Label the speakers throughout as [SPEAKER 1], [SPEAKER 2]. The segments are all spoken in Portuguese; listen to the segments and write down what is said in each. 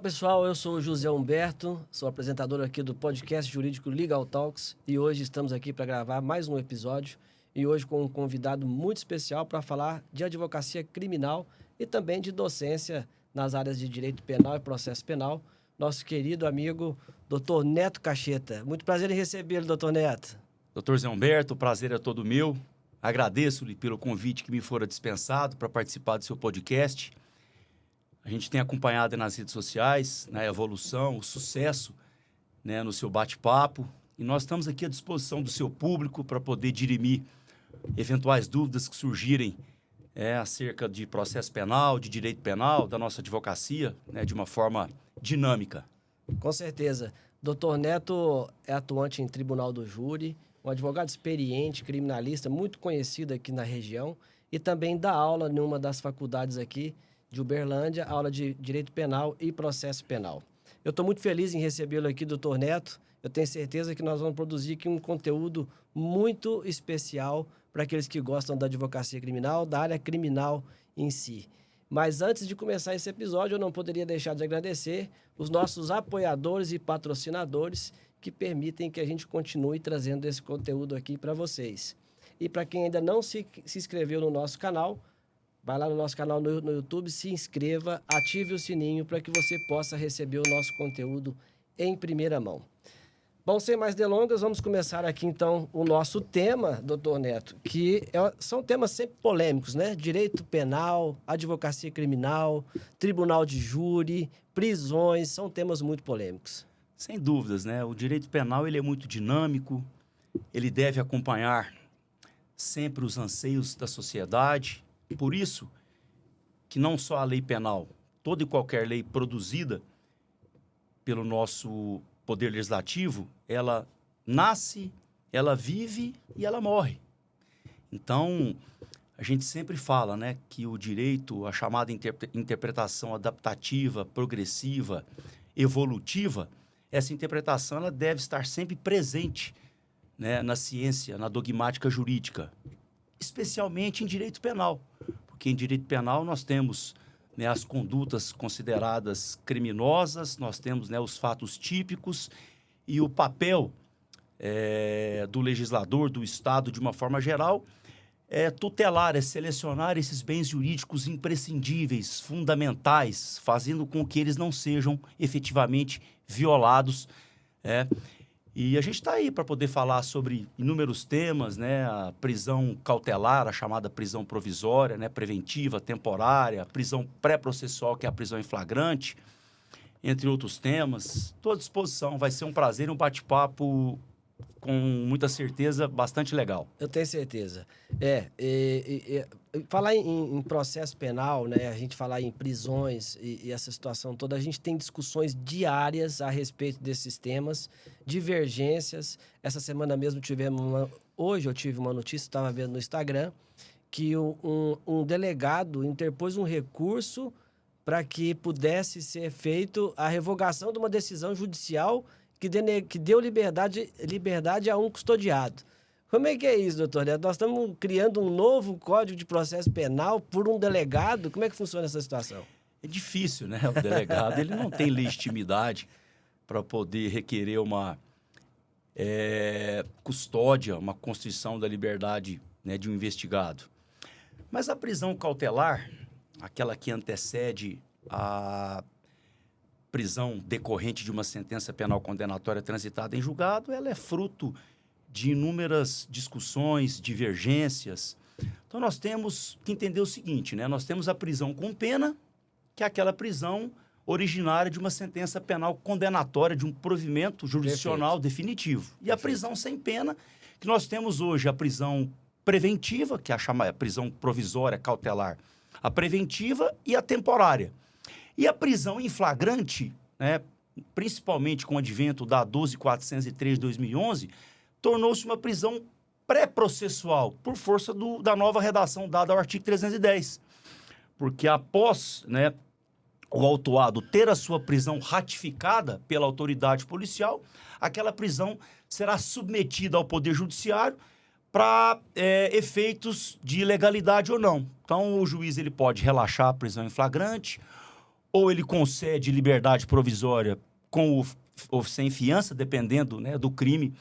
[SPEAKER 1] pessoal, eu sou o José Humberto, sou apresentador aqui do podcast jurídico Legal Talks e hoje estamos aqui para gravar mais um episódio e hoje com um convidado muito especial para falar de advocacia criminal e também de docência nas áreas de direito penal e processo penal, nosso querido amigo Dr. Neto Cacheta. Muito prazer em recebê-lo, Dr. Neto.
[SPEAKER 2] Dr. Zé Humberto, o prazer é todo meu. Agradeço-lhe pelo convite que me fora dispensado para participar do seu podcast. A gente tem acompanhado nas redes sociais, a evolução, o sucesso, no seu bate-papo. E nós estamos aqui à disposição do seu público para poder dirimir eventuais dúvidas que surgirem acerca de processo penal, de direito penal, da nossa advocacia, de uma forma dinâmica.
[SPEAKER 1] Com certeza. Dr. Neto é atuante em tribunal do júri, um advogado experiente, criminalista, muito conhecido aqui na região e também dá aula em uma das faculdades aqui de Uberlândia, aula de Direito Penal e Processo Penal. Eu estou muito feliz em recebê-lo aqui, doutor Neto. Eu tenho certeza que nós vamos produzir aqui um conteúdo muito especial para aqueles que gostam da advocacia criminal, da área criminal em si. Mas antes de começar esse episódio, eu não poderia deixar de agradecer os nossos apoiadores e patrocinadores que permitem que a gente continue trazendo esse conteúdo aqui para vocês. E para quem ainda não se inscreveu no nosso canal, vai lá no nosso canal no YouTube, se inscreva, ative o sininho para que você possa receber o nosso conteúdo em primeira mão. Bom, sem mais delongas, vamos começar aqui então o nosso tema, doutor Neto, que são temas sempre polêmicos, né? Direito penal, advocacia criminal, tribunal de júri, prisões, são temas muito polêmicos.
[SPEAKER 2] Sem dúvidas, O direito penal ele é muito dinâmico, ele deve acompanhar sempre os anseios da sociedade. Por isso que não só a lei penal, toda e qualquer lei produzida pelo nosso Poder Legislativo, ela nasce, ela vive e ela morre. Então, a gente sempre fala, que o direito, a chamada interpretação adaptativa, progressiva, evolutiva, essa interpretação ela deve estar sempre presente, na ciência, na dogmática jurídica, especialmente em direito penal. Porque em direito penal nós temos as condutas consideradas criminosas, nós temos os fatos típicos e o papel do legislador, do Estado, de uma forma geral, é tutelar, é selecionar esses bens jurídicos imprescindíveis, fundamentais, fazendo com que eles não sejam efetivamente violados. E a gente está aí para poder falar sobre inúmeros temas, a prisão cautelar, a chamada prisão provisória, preventiva, temporária, a prisão pré-processual, que é a prisão em flagrante, entre outros temas. Estou à disposição, vai ser um prazer e um bate-papo com muita certeza bastante legal.
[SPEAKER 1] Eu tenho certeza. Falar em processo penal, a gente falar em prisões e essa situação toda, a gente tem discussões diárias a respeito desses temas, divergências. Essa semana mesmo hoje eu tive uma notícia, estava vendo no Instagram, que um delegado interpôs um recurso para que pudesse ser feito a revogação de uma decisão judicial que deu liberdade a um custodiado. Como é que é isso, doutor Neto? Nós estamos criando um novo Código de Processo Penal por um delegado? Como é que funciona essa situação?
[SPEAKER 2] É difícil, O delegado ele não tem legitimidade para poder requerer uma custódia, uma constrição da liberdade de um investigado. Mas a prisão cautelar, aquela que antecede a prisão decorrente de uma sentença penal condenatória transitada em julgado, ela é fruto de inúmeras discussões, divergências. Então, nós temos que entender o seguinte, Nós temos a prisão com pena, que é aquela prisão originária de uma sentença penal condenatória, de um provimento jurisdicional definitivo. E a prisão sem pena, que nós temos hoje a prisão preventiva, que é a chamada prisão provisória cautelar, a preventiva e a temporária. E a prisão em flagrante, principalmente com o advento da 12.403 de 2011, tornou-se uma prisão pré-processual, por força da nova redação dada ao artigo 310. Porque após o autuado ter a sua prisão ratificada pela autoridade policial, aquela prisão será submetida ao Poder Judiciário para efeitos de ilegalidade ou não. Então, o juiz ele pode relaxar a prisão em flagrante, ou ele concede liberdade provisória com ou sem fiança, dependendo, né, do crime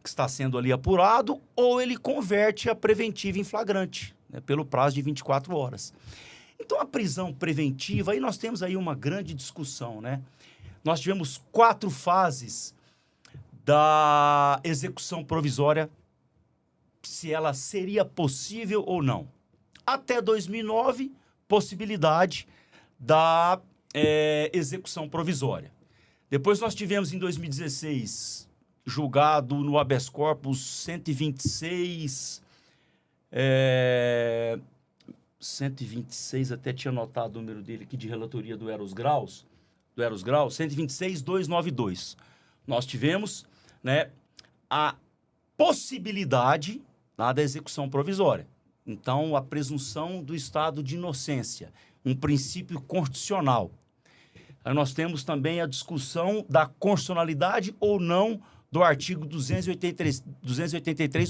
[SPEAKER 2] que está sendo ali apurado, ou ele converte a preventiva em flagrante, né, pelo prazo de 24 horas. Então, a prisão preventiva, aí nós temos aí uma grande discussão, né? Nós tivemos 4 fases da execução provisória, se ela seria possível ou não. Até 2009, possibilidade da execução provisória. Depois nós tivemos, em 2016, julgado no habeas corpus 126, 126, até tinha anotado o número dele aqui de relatoria do Eros Graus, 126.292. Nós tivemos, né, a possibilidade lá da execução provisória. Então, a presunção do estado de inocência, um princípio constitucional. Aí nós temos também a discussão da constitucionalidade ou não do artigo 283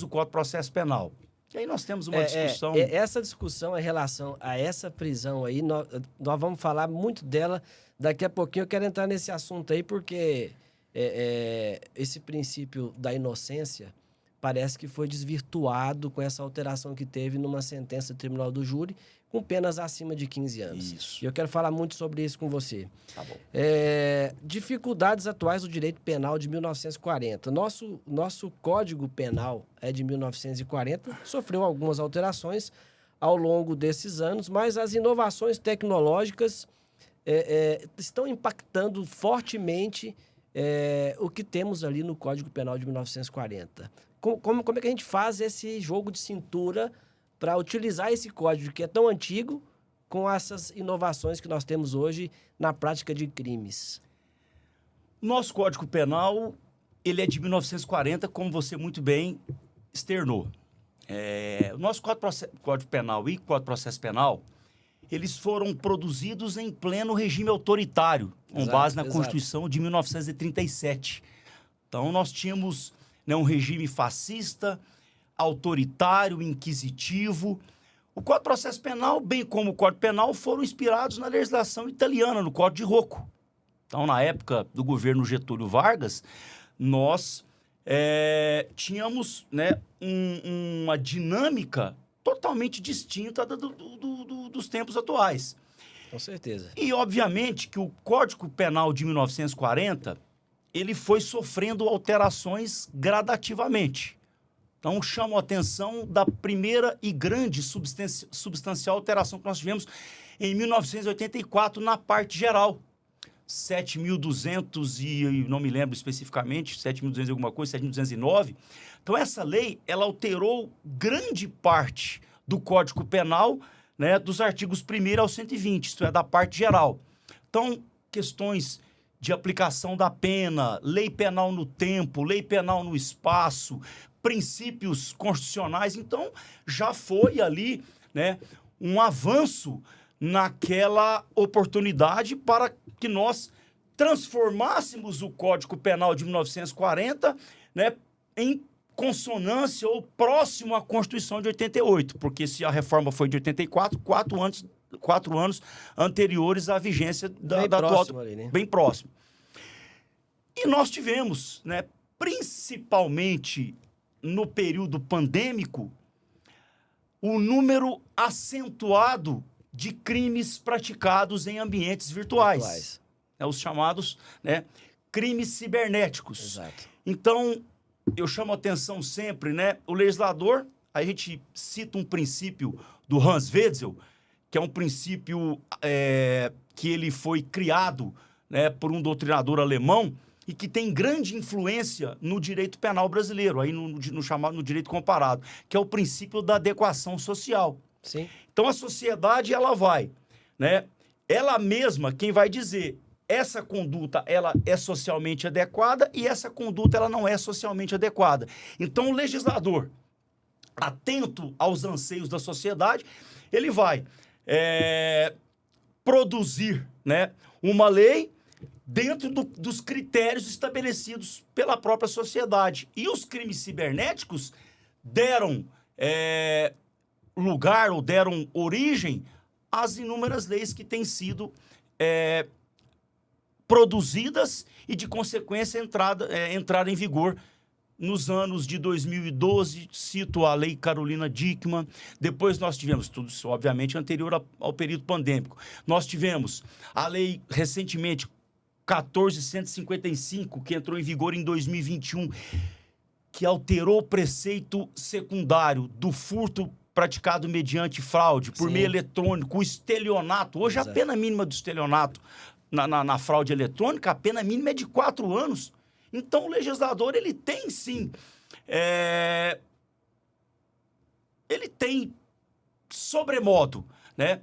[SPEAKER 2] do Código de Processo Penal. E aí nós temos uma discussão...
[SPEAKER 1] Essa discussão em relação a essa prisão aí, nós vamos falar muito dela daqui a pouquinho. Eu quero entrar nesse assunto aí porque esse princípio da inocência parece que foi desvirtuado com essa alteração que teve numa sentença do Tribunal do Júri, com penas acima de 15 anos.
[SPEAKER 2] Isso.
[SPEAKER 1] E eu quero falar muito sobre isso com você.
[SPEAKER 2] Tá bom.
[SPEAKER 1] Dificuldades atuais do direito penal de 1940. Nosso Código Penal é de 1940, sofreu algumas alterações ao longo desses anos, mas as inovações tecnológicas estão impactando fortemente o que temos ali no Código Penal de 1940. Como é que a gente faz esse jogo de cintura para utilizar esse código que é tão antigo com essas inovações que nós temos hoje na prática de crimes?
[SPEAKER 2] Nosso Código Penal, ele é de 1940, como você muito bem externou. O nosso Código Penal e Código de Processo Penal, eles foram produzidos em pleno regime autoritário, com base na Constituição de 1937. Então, nós tínhamos, né, um regime fascista, autoritário, inquisitivo. O Código de Processo Penal, bem como o Código Penal, foram inspirados na legislação italiana, no Código de Rocco. Então, na época do governo Getúlio Vargas, nós tínhamos, né, uma dinâmica totalmente distinta dos tempos atuais.
[SPEAKER 1] Com certeza.
[SPEAKER 2] E, obviamente, que o Código Penal de 1940, ele foi sofrendo alterações gradativamente. Então, chamo a atenção da primeira e grande substancial alteração que nós tivemos em 1984, na parte geral. 7.200 e não me lembro especificamente, 7.200 e alguma coisa, 7.209. Então, essa lei, ela alterou grande parte do Código Penal, né, dos artigos 1º ao 120, isto é, da parte geral. Então, questões de aplicação da pena, lei penal no tempo, lei penal no espaço, princípios constitucionais. Então, já foi ali, né, um avanço naquela oportunidade para que nós transformássemos o Código Penal de 1940, né, em consonância ou próximo à Constituição de 88, porque se a reforma foi de 84, 4 anos anteriores à vigência da atual,
[SPEAKER 1] ali, né?
[SPEAKER 2] Bem próximo. E nós tivemos, né, principalmente no período pandêmico, o número acentuado de crimes praticados em ambientes virtuais. Os chamados, né, crimes cibernéticos.
[SPEAKER 1] Exato.
[SPEAKER 2] Então, eu chamo a atenção sempre, né, o legislador, a gente cita um princípio do Hans Wetzel, que é um princípio que ele foi criado, né, por um doutrinador alemão e que tem grande influência no direito penal brasileiro, aí no chamado no direito comparado, que é o princípio da adequação social.
[SPEAKER 1] Sim.
[SPEAKER 2] Então, a sociedade, ela vai, né, ela mesma, quem vai dizer, essa conduta, ela é socialmente adequada e essa conduta, ela não é socialmente adequada. Então, o legislador, atento aos anseios da sociedade, ele vai produzir, né, uma lei dentro dos critérios estabelecidos pela própria sociedade. E os crimes cibernéticos deram lugar ou deram origem às inúmeras leis que têm sido produzidas e, de consequência, entrar em vigor nos anos de 2012, cito a Lei Carolina Dickmann. Depois nós tivemos, tudo isso, obviamente, anterior ao período pandêmico. Nós tivemos a lei, recentemente, 14.155, que entrou em vigor em 2021, que alterou o preceito secundário do furto praticado mediante fraude, por meio eletrônico, o estelionato. Hoje, a pena mínima do estelionato na fraude eletrônica, a pena mínima é de 4 anos. Então, o legislador, ele tem, sim, ele tem, sobremodo, né,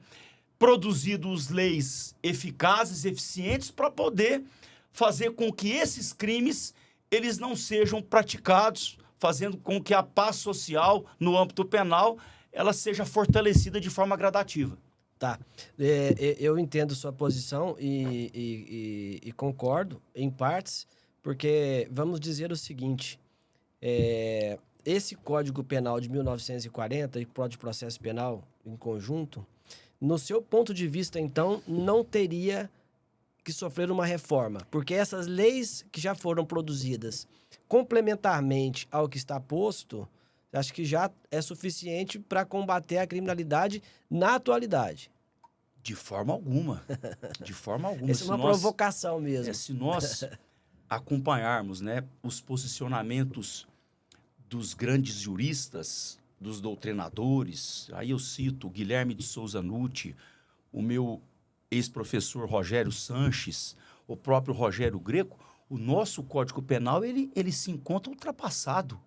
[SPEAKER 2] produzido leis eficazes, eficientes, para poder fazer com que esses crimes eles não sejam praticados, fazendo com que a paz social, no âmbito penal, ela seja fortalecida de forma gradativa.
[SPEAKER 1] Tá. Eu entendo sua posição e concordo em partes, porque vamos dizer o seguinte, esse Código Penal de 1940 e o Código de Processo Penal em conjunto, no seu ponto de vista, então, não teria que sofrer uma reforma, porque essas leis que já foram produzidas complementarmente ao que está posto, acho que já é suficiente para combater a criminalidade na atualidade.
[SPEAKER 2] De forma alguma. De forma alguma.
[SPEAKER 1] Essa é uma provocação mesmo.
[SPEAKER 2] Se nós acompanharmos, né, os posicionamentos dos grandes juristas, dos doutrinadores, aí eu cito Guilherme de Souza Nutti, o meu ex-professor Rogério Sanches, o próprio Rogério Greco, o nosso Código Penal ele se encontra ultrapassado.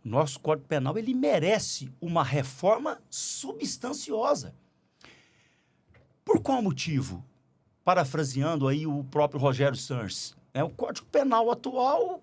[SPEAKER 2] O nosso Código Penal ele merece uma reforma substanciosa. Por qual motivo? Parafraseando aí o próprio Rogério Sanches, o Código Penal atual,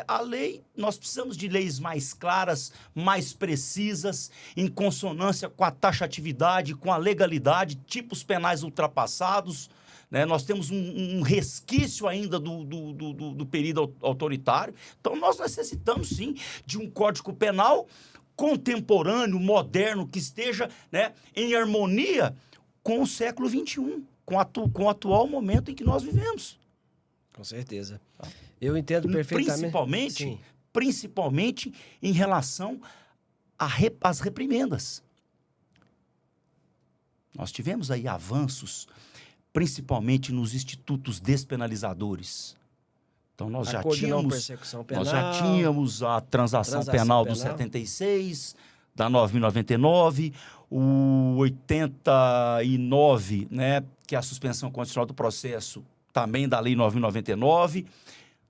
[SPEAKER 2] a lei, nós precisamos de leis mais claras, mais precisas, em consonância com a taxatividade, com a legalidade, tipos penais ultrapassados, né? Nós temos um resquício ainda do período autoritário. Então, nós necessitamos, sim, de um Código Penal contemporâneo, moderno, que esteja, né, em harmonia com o século XXI, com o atual momento em que nós vivemos.
[SPEAKER 1] Com certeza. Eu entendo perfeitamente.
[SPEAKER 2] Principalmente em relação às reprimendas. Nós tivemos aí avanços, principalmente nos institutos despenalizadores. Então, nós já tínhamos a transação penal do 76, da 9.099, o 89, né, que é a suspensão condicional do processo, também da Lei 9.099,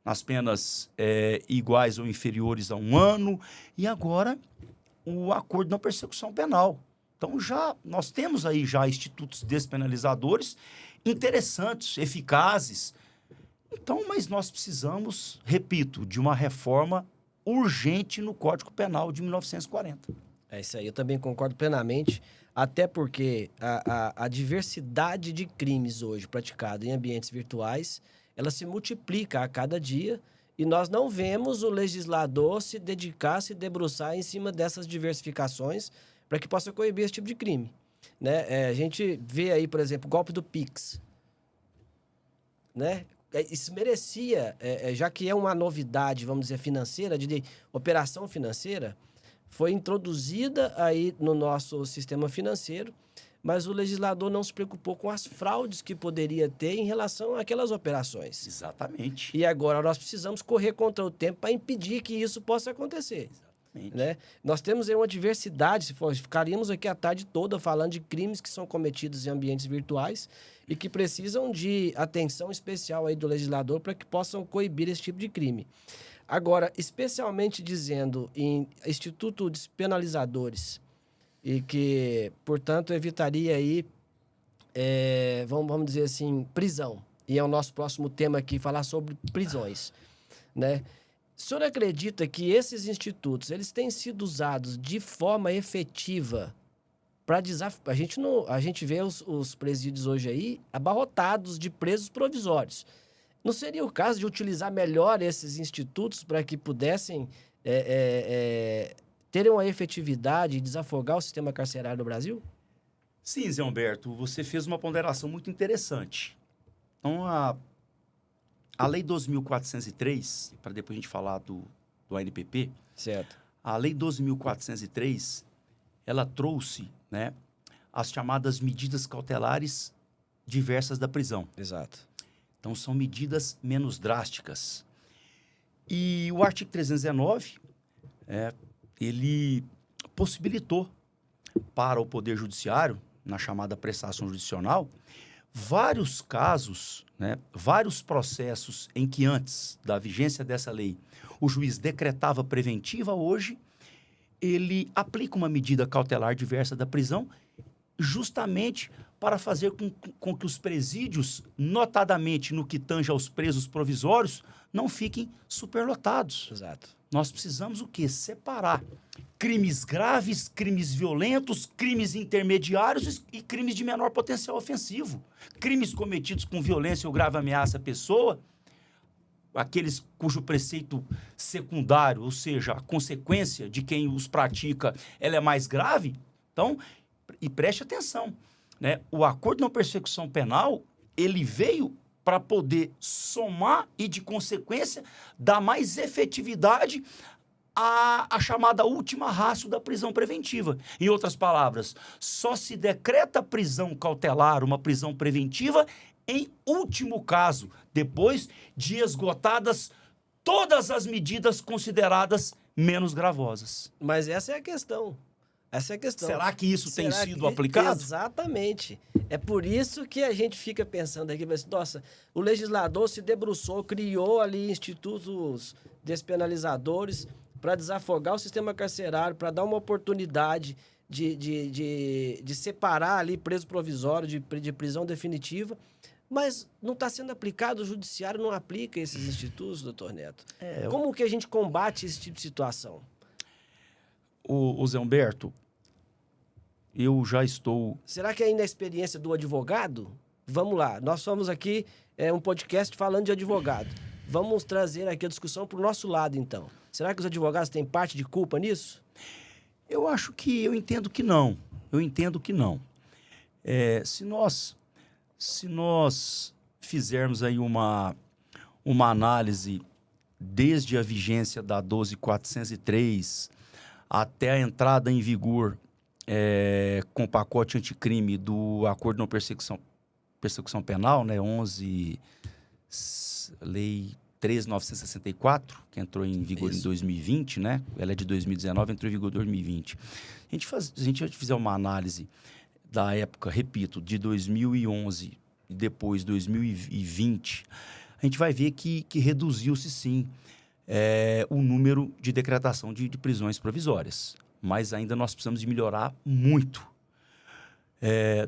[SPEAKER 2] nas penas iguais ou inferiores a 1 ano, e agora o acordo de não persecução penal. Então, nós temos aí já institutos despenalizadores interessantes, eficazes. Então, mas nós precisamos, repito, de uma reforma urgente no Código Penal de 1940.
[SPEAKER 1] É isso aí, eu também concordo plenamente, até porque a diversidade de crimes hoje praticados em ambientes virtuais, ela se multiplica a cada dia e nós não vemos o legislador se dedicar, se debruçar em cima dessas diversificações para que possa coibir esse tipo de crime, né? A gente vê aí, por exemplo, o golpe do Pix, né? Isso merecia, já que é uma novidade, vamos dizer, financeira, de operação financeira, foi introduzida aí no nosso sistema financeiro, mas o legislador não se preocupou com as fraudes que poderia ter em relação àquelas operações.
[SPEAKER 2] Exatamente.
[SPEAKER 1] E agora nós precisamos correr contra o tempo para impedir que isso possa acontecer. Exatamente. Né? Nós temos aí uma diversidade, ficaríamos aqui a tarde toda falando de crimes que são cometidos em ambientes virtuais e que precisam de atenção especial aí do legislador para que possam coibir esse tipo de crime. Agora, especialmente dizendo em institutos despenalizadores e que, portanto, evitaria aí, vamos dizer assim, prisão. E é o nosso próximo tema aqui, falar sobre prisões, né? O senhor acredita que esses institutos, eles têm sido usados de forma efetiva para desafiar? A gente vê os presídios hoje aí abarrotados de presos provisórios. Não seria o caso de utilizar melhor esses institutos para que pudessem terem uma efetividade e desafogar o sistema carcerário no Brasil?
[SPEAKER 2] Sim, Zé Humberto, você fez uma ponderação muito interessante. Então, a Lei 2.403, para depois a gente falar do ANPP,
[SPEAKER 1] Certo.
[SPEAKER 2] a Lei 2.403, ela trouxe, né, as chamadas medidas cautelares diversas da prisão.
[SPEAKER 1] Exato.
[SPEAKER 2] Então, são medidas menos drásticas. E o artigo 319, ele possibilitou para o Poder Judiciário, na chamada prestação judicional, vários casos, né, vários processos em que antes da vigência dessa lei o juiz decretava preventiva, hoje ele aplica uma medida cautelar diversa da prisão justamente para fazer com que os presídios, notadamente no que tange aos presos provisórios, não fiquem superlotados.
[SPEAKER 1] Exato.
[SPEAKER 2] Nós precisamos o quê? Separar crimes graves, crimes violentos, crimes intermediários e crimes de menor potencial ofensivo. Crimes cometidos com violência ou grave ameaça à pessoa, aqueles cujo preceito secundário, ou seja, a consequência de quem os pratica, ela é mais grave. Então, e preste atenção, né? O acordo de não persecução penal, ele veio para poder somar e, de consequência, dar mais efetividade à chamada última ratio da prisão preventiva. Em outras palavras, só se decreta prisão cautelar, uma prisão preventiva, em último caso, depois de esgotadas todas as medidas consideradas menos gravosas.
[SPEAKER 1] Mas essa é a questão. Essa é a questão.
[SPEAKER 2] Será que isso tem sido aplicado?
[SPEAKER 1] Exatamente. É por isso que a gente fica pensando aqui, nossa, o legislador se debruçou, criou ali institutos despenalizadores para desafogar o sistema carcerário, para dar uma oportunidade de separar ali preso provisório de prisão definitiva, mas não está sendo aplicado, o judiciário não aplica esses institutos, doutor Neto. Como que a gente combate esse tipo de situação?
[SPEAKER 2] O Zé Humberto, eu já estou...
[SPEAKER 1] Será que ainda é a experiência do advogado? Vamos lá, nós somos aqui um podcast falando de advogado. Vamos trazer aqui a discussão para o nosso lado, então. Será que os advogados têm parte de culpa nisso?
[SPEAKER 2] Eu entendo que não. Se nós fizermos aí uma análise desde a vigência da 12.403 até a entrada em vigor com o pacote anticrime do Acordo de Não Persecução Penal, né, Lei 13.964, que entrou em vigor em 2020, né? Ela é de 2019, entrou em vigor em 2020. Se a gente fizer uma análise da época, repito, de 2011 e depois 2020, a gente vai ver que reduziu-se, sim, o número de decretação de prisões provisórias. Mas ainda nós precisamos de melhorar muito.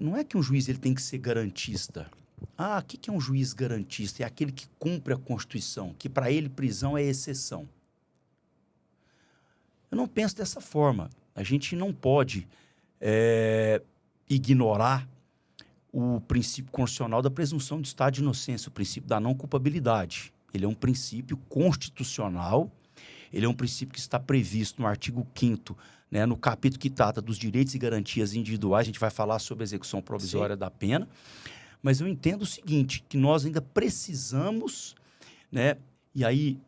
[SPEAKER 2] Não é que um juiz ele tem que ser garantista. O que é um juiz garantista? É aquele que cumpre a Constituição, que para ele prisão é exceção. Eu não penso dessa forma. A gente não pode ignorar o princípio constitucional da presunção de estado de inocência, o princípio da não culpabilidade. Ele é um princípio constitucional, ele é um princípio que está previsto no artigo 5º, né, no capítulo que trata dos direitos e garantias individuais. A gente vai falar sobre a execução provisória da pena. Mas eu entendo o seguinte, que nós ainda precisamos, né, e aí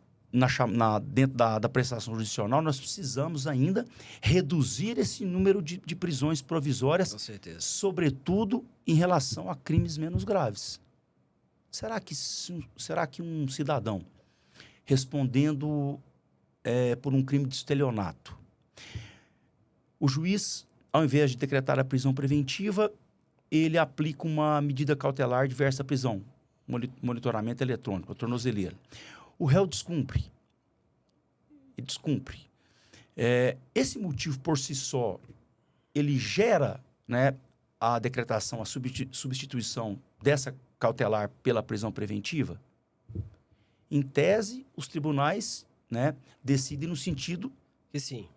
[SPEAKER 2] dentro da prestação judicional, nós precisamos ainda reduzir esse número de prisões provisórias,
[SPEAKER 1] com certeza,
[SPEAKER 2] sobretudo em relação a crimes menos graves. Será que um cidadão respondendo por um crime de estelionato, o juiz, ao invés de decretar a prisão preventiva, ele aplica uma medida cautelar diversa à prisão, monitoramento eletrônico, a tornozeleira. O réu descumpre. Ele descumpre. Esse motivo, por si só, ele gera, né, a decretação, a substituição dessa cautelar pela prisão preventiva? Em tese, os tribunais, né, decidem no sentido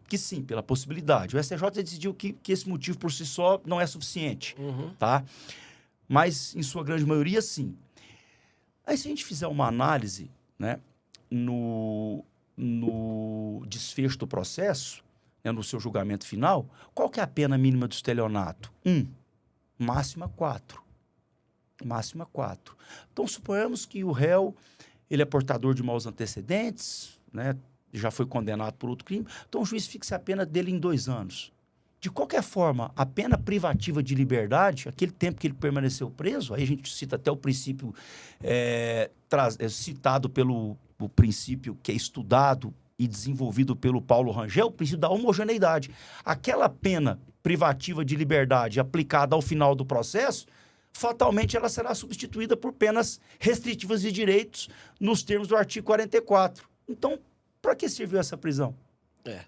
[SPEAKER 2] que sim, pela possibilidade. O STJ decidiu que esse motivo por si só não é suficiente, tá? Mas, em sua grande maioria, sim. Aí, se a gente fizer uma análise, né, no desfecho do processo, né, no seu julgamento final, qual que é a pena mínima do estelionato? 1. Máxima 4. Máxima 4. Então, suponhamos que o réu ele é portador de maus antecedentes, né? Já foi condenado por outro crime, então o juiz fixa a pena dele em 2 anos. De qualquer forma, a pena privativa de liberdade, aquele tempo que ele permaneceu preso, aí a gente cita até o princípio citado pelo o princípio que é estudado e desenvolvido pelo Paulo Rangel, o princípio da homogeneidade. Aquela pena privativa de liberdade aplicada ao final do processo, fatalmente ela será substituída por penas restritivas de direitos nos termos do artigo 44. Então, para que serviu essa prisão?
[SPEAKER 1] É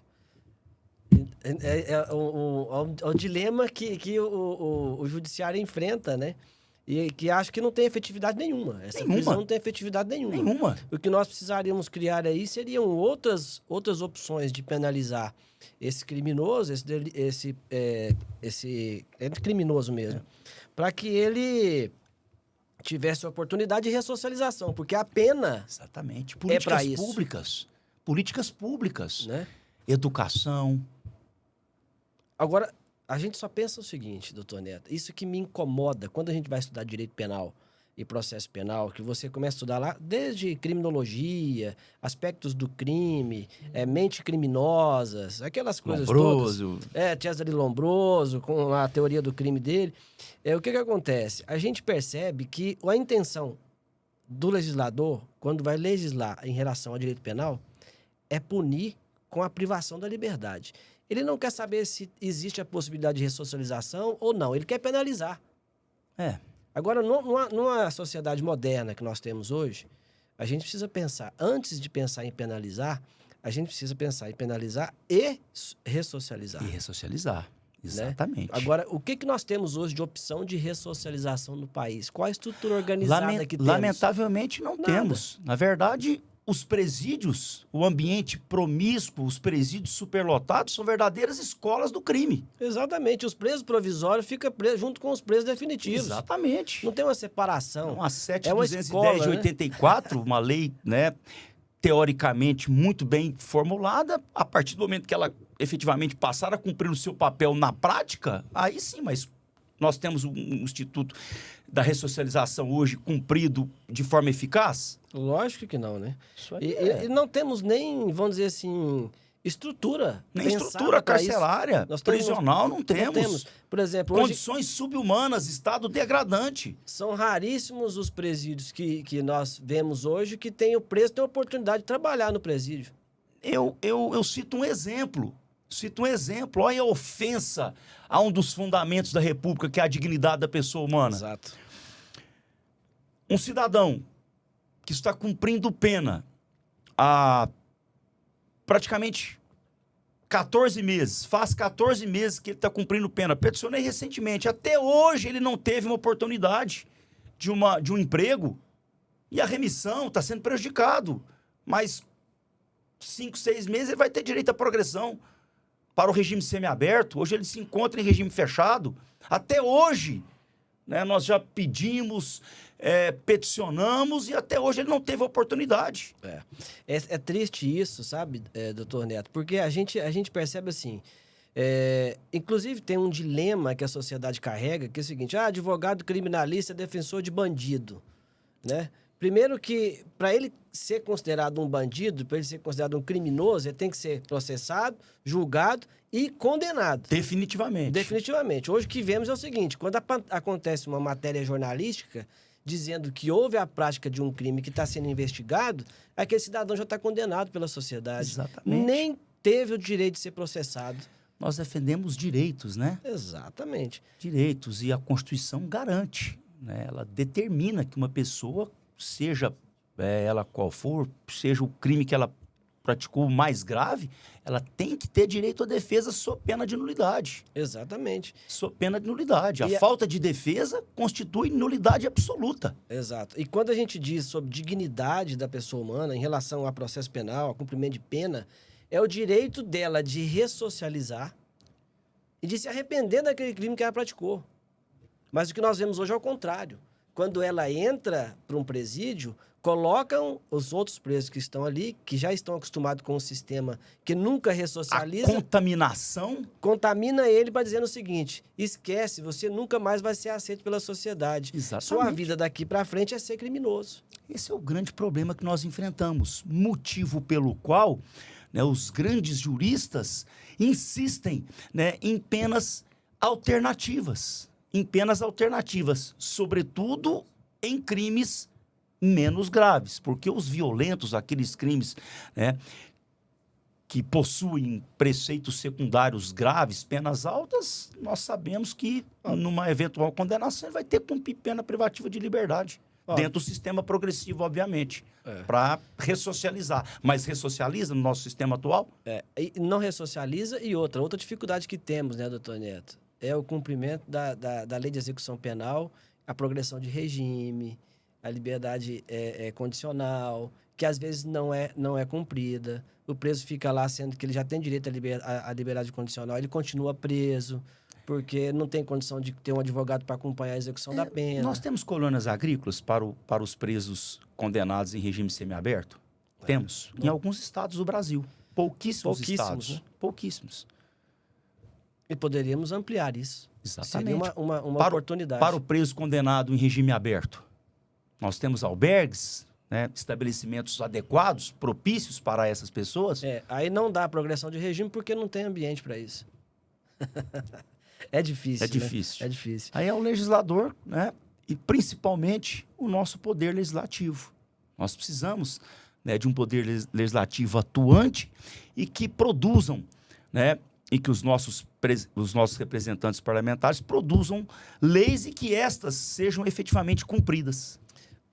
[SPEAKER 1] o dilema que o judiciário enfrenta, né? E que acho que não tem efetividade nenhuma. Essa prisão não tem efetividade nenhuma. O que nós precisaríamos criar aí seriam outras opções de penalizar esse criminoso, esse criminoso mesmo, para que ele tivesse a oportunidade de ressocialização, porque a pena
[SPEAKER 2] exatamente.
[SPEAKER 1] Políticas
[SPEAKER 2] públicas,
[SPEAKER 1] né?
[SPEAKER 2] Educação.
[SPEAKER 1] Agora, a gente só pensa o seguinte, doutor Neto, isso que me incomoda quando a gente vai estudar direito penal e processo penal, que você começa a estudar lá desde criminologia, aspectos do crime, mente criminosas, aquelas coisas
[SPEAKER 2] Lombroso.
[SPEAKER 1] todas. Cesare Lombroso, com a teoria do crime dele. O que acontece? A gente percebe que a intenção do legislador, quando vai legislar em relação ao direito penal, é punir com a privação da liberdade. Ele não quer saber se existe a possibilidade de ressocialização ou não. Ele quer penalizar. Agora, numa sociedade moderna que nós temos hoje, a gente precisa pensar, antes de pensar em penalizar, a gente precisa pensar em penalizar e ressocializar.
[SPEAKER 2] Exatamente.
[SPEAKER 1] Né? Agora, o que nós temos hoje de opção de ressocialização no país? Qual a estrutura organizada que temos?
[SPEAKER 2] Lamentavelmente não temos. Na verdade, os presídios, o ambiente promíscuo, os presídios superlotados são verdadeiras escolas do crime.
[SPEAKER 1] Exatamente. Os presos provisórios ficam junto com os presos definitivos.
[SPEAKER 2] Exatamente.
[SPEAKER 1] Não tem uma separação.
[SPEAKER 2] A 7.210 de 84, uma lei, né, teoricamente muito bem formulada, a partir do momento que ela efetivamente passar a cumprir o seu papel na prática, aí sim, mas nós temos um instituto da ressocialização hoje cumprido de forma eficaz?
[SPEAKER 1] Lógico que não, né? E não temos nem, vamos dizer assim, estrutura.
[SPEAKER 2] Nem estrutura carcerária, prisional, não temos.
[SPEAKER 1] Por exemplo,
[SPEAKER 2] condições subhumanas, estado degradante.
[SPEAKER 1] São raríssimos os presídios que nós vemos hoje que tem o preso, tem a oportunidade de trabalhar no presídio.
[SPEAKER 2] Eu cito um exemplo. Olha a ofensa a um dos fundamentos da República, que é a dignidade da pessoa humana.
[SPEAKER 1] Exato.
[SPEAKER 2] Um cidadão que está cumprindo pena há praticamente 14 meses, faz 14 meses que ele está cumprindo pena. Peticionei recentemente. Até hoje ele não teve uma oportunidade de um emprego e a remissão está sendo prejudicado. Mas 5, 6 meses ele vai ter direito à progressão para o regime semiaberto. Hoje ele se encontra em regime fechado. Até hoje, né, nós já pedimos, peticionamos e até hoje ele não teve oportunidade.
[SPEAKER 1] É triste isso, sabe, doutor Neto? Porque a gente percebe assim, inclusive tem um dilema que a sociedade carrega, que é o seguinte: advogado criminalista é defensor de bandido, né? Primeiro que, para ele ser considerado um bandido, para ele ser considerado um criminoso, ele tem que ser processado, julgado e condenado.
[SPEAKER 2] Definitivamente.
[SPEAKER 1] Hoje o que vemos é o seguinte: quando acontece uma matéria jornalística dizendo que houve a prática de um crime que está sendo investigado, aquele cidadão já está condenado pela sociedade.
[SPEAKER 2] Exatamente.
[SPEAKER 1] Nem teve o direito de ser processado.
[SPEAKER 2] Nós defendemos direitos, né?
[SPEAKER 1] Exatamente.
[SPEAKER 2] Direitos, e a Constituição garante, né? Ela determina que uma pessoa, seja ela qual for, seja o crime que ela praticou mais grave, ela tem que ter direito à defesa sob pena de nulidade.
[SPEAKER 1] Exatamente.
[SPEAKER 2] Sob pena de nulidade. A falta de defesa constitui nulidade absoluta.
[SPEAKER 1] Exato. E quando a gente diz sobre dignidade da pessoa humana em relação a processo penal, a cumprimento de pena, é o direito dela de ressocializar e de se arrepender daquele crime que ela praticou. Mas o que nós vemos hoje é o contrário. quando ela entra para um presídio, colocam os outros presos que estão ali, que já estão acostumados com um sistema que nunca ressocializa.
[SPEAKER 2] A contaminação
[SPEAKER 1] Contamina ele para dizer o seguinte: esquece, você nunca mais vai ser aceito pela sociedade.
[SPEAKER 2] Exatamente.
[SPEAKER 1] Sua vida daqui para frente é ser criminoso.
[SPEAKER 2] Esse é o grande problema que nós enfrentamos, motivo pelo qual, né, os grandes juristas insistem, né, em penas alternativas, sobretudo em crimes menos graves, porque os violentos, aqueles crimes, né, que possuem preceitos secundários graves, penas altas, nós sabemos que numa eventual condenação ele vai ter que cumprir pena privativa de liberdade. Dentro do sistema progressivo, obviamente, para ressocializar. Mas ressocializa no nosso sistema atual?
[SPEAKER 1] E não ressocializa. E outra dificuldade que temos, né, doutor Neto, é o cumprimento da lei de execução penal, a progressão de regime, a liberdade condicional, que às vezes não é cumprida. O preso fica lá, sendo que ele já tem direito à liberdade condicional, ele continua preso, porque não tem condição de ter um advogado para acompanhar a execução da pena.
[SPEAKER 2] Nós temos colônias agrícolas para os presos condenados em regime semiaberto? Temos. Em alguns estados do Brasil. Pouquíssimos estados.
[SPEAKER 1] Né?
[SPEAKER 2] Pouquíssimos.
[SPEAKER 1] E poderíamos ampliar isso.
[SPEAKER 2] Exatamente.
[SPEAKER 1] Seria uma oportunidade.
[SPEAKER 2] Para o preso condenado em regime aberto, nós temos albergues, né, estabelecimentos adequados, propícios para essas pessoas.
[SPEAKER 1] Aí não dá progressão de regime porque não tem ambiente para isso. É difícil.
[SPEAKER 2] Né?
[SPEAKER 1] É difícil.
[SPEAKER 2] Aí é o legislador, né, e principalmente o nosso poder legislativo. Nós precisamos, né, de um poder legislativo atuante e que produzam, né, e que os nossos representantes parlamentares produzam leis e que estas sejam efetivamente cumpridas.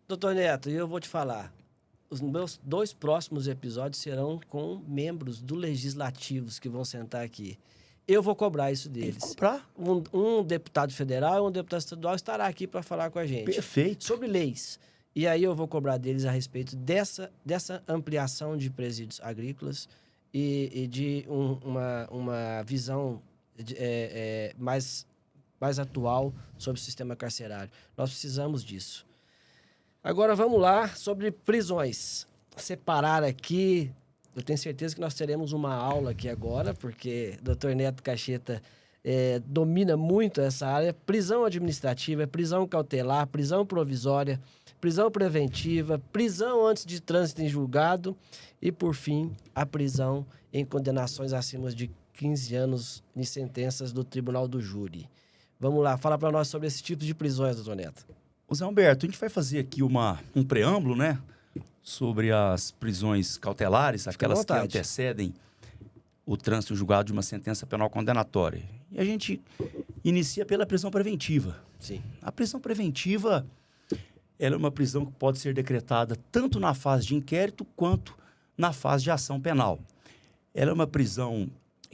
[SPEAKER 1] Doutor Neto, eu vou te falar. Os meus 2 próximos episódios serão com membros do legislativos que vão sentar aqui. Eu vou cobrar isso deles.
[SPEAKER 2] Cobrar?
[SPEAKER 1] Um deputado federal e um deputado estadual estará aqui para falar com a gente.
[SPEAKER 2] Perfeito.
[SPEAKER 1] Sobre leis. E aí eu vou cobrar deles a respeito dessa ampliação de presídios agrícolas e de uma visão mais atual sobre o sistema carcerário. Nós precisamos disso. Agora vamos lá sobre prisões. Separar aqui, eu tenho certeza que nós teremos uma aula aqui agora, porque o Dr. Neto Cacheta domina muito essa área. Prisão administrativa, prisão cautelar, prisão provisória, prisão preventiva, prisão antes de trânsito em julgado e, por fim, a prisão em condenações acima de 15 anos em sentenças do Tribunal do Júri. Vamos lá, fala para nós sobre esse tipo de prisões, doutor Neto.
[SPEAKER 2] Zé Humberto, a gente vai fazer aqui um preâmbulo, né, sobre as prisões cautelares, aquelas que antecedem o trânsito julgado de uma sentença penal condenatória. E a gente inicia pela prisão preventiva.
[SPEAKER 1] Sim.
[SPEAKER 2] A prisão preventiva, ela é uma prisão que pode ser decretada tanto na fase de inquérito quanto na fase de ação penal. Ela é uma prisão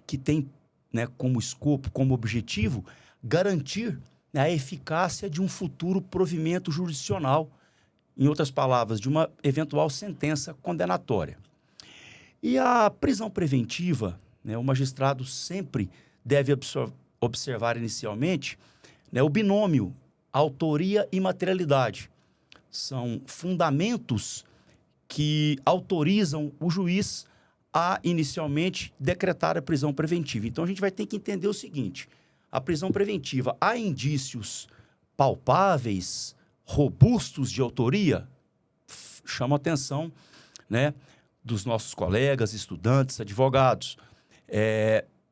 [SPEAKER 2] que tem, né, como escopo, como objetivo, garantir a eficácia de um futuro provimento jurisdicional, em outras palavras, de uma eventual sentença condenatória. E a prisão preventiva, né, o magistrado sempre deve observar inicialmente, né, o binômio autoria e materialidade. São fundamentos que autorizam o juiz a inicialmente decretar a prisão preventiva. Então a gente vai ter que entender o seguinte: a prisão preventiva, há indícios palpáveis, robustos de autoria? Chama a atenção, né, dos nossos colegas, estudantes, advogados.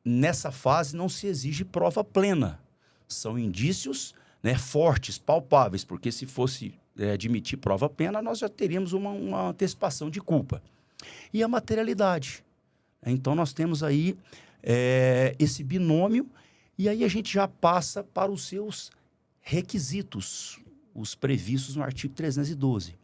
[SPEAKER 2] Nessa fase não se exige prova plena. São indícios, né, fortes, palpáveis, porque se fosse admitir prova plena, nós já teríamos uma antecipação de culpa. E a materialidade. Então nós temos aí esse binômio. E aí a gente já passa para os seus requisitos, os previstos no artigo 312.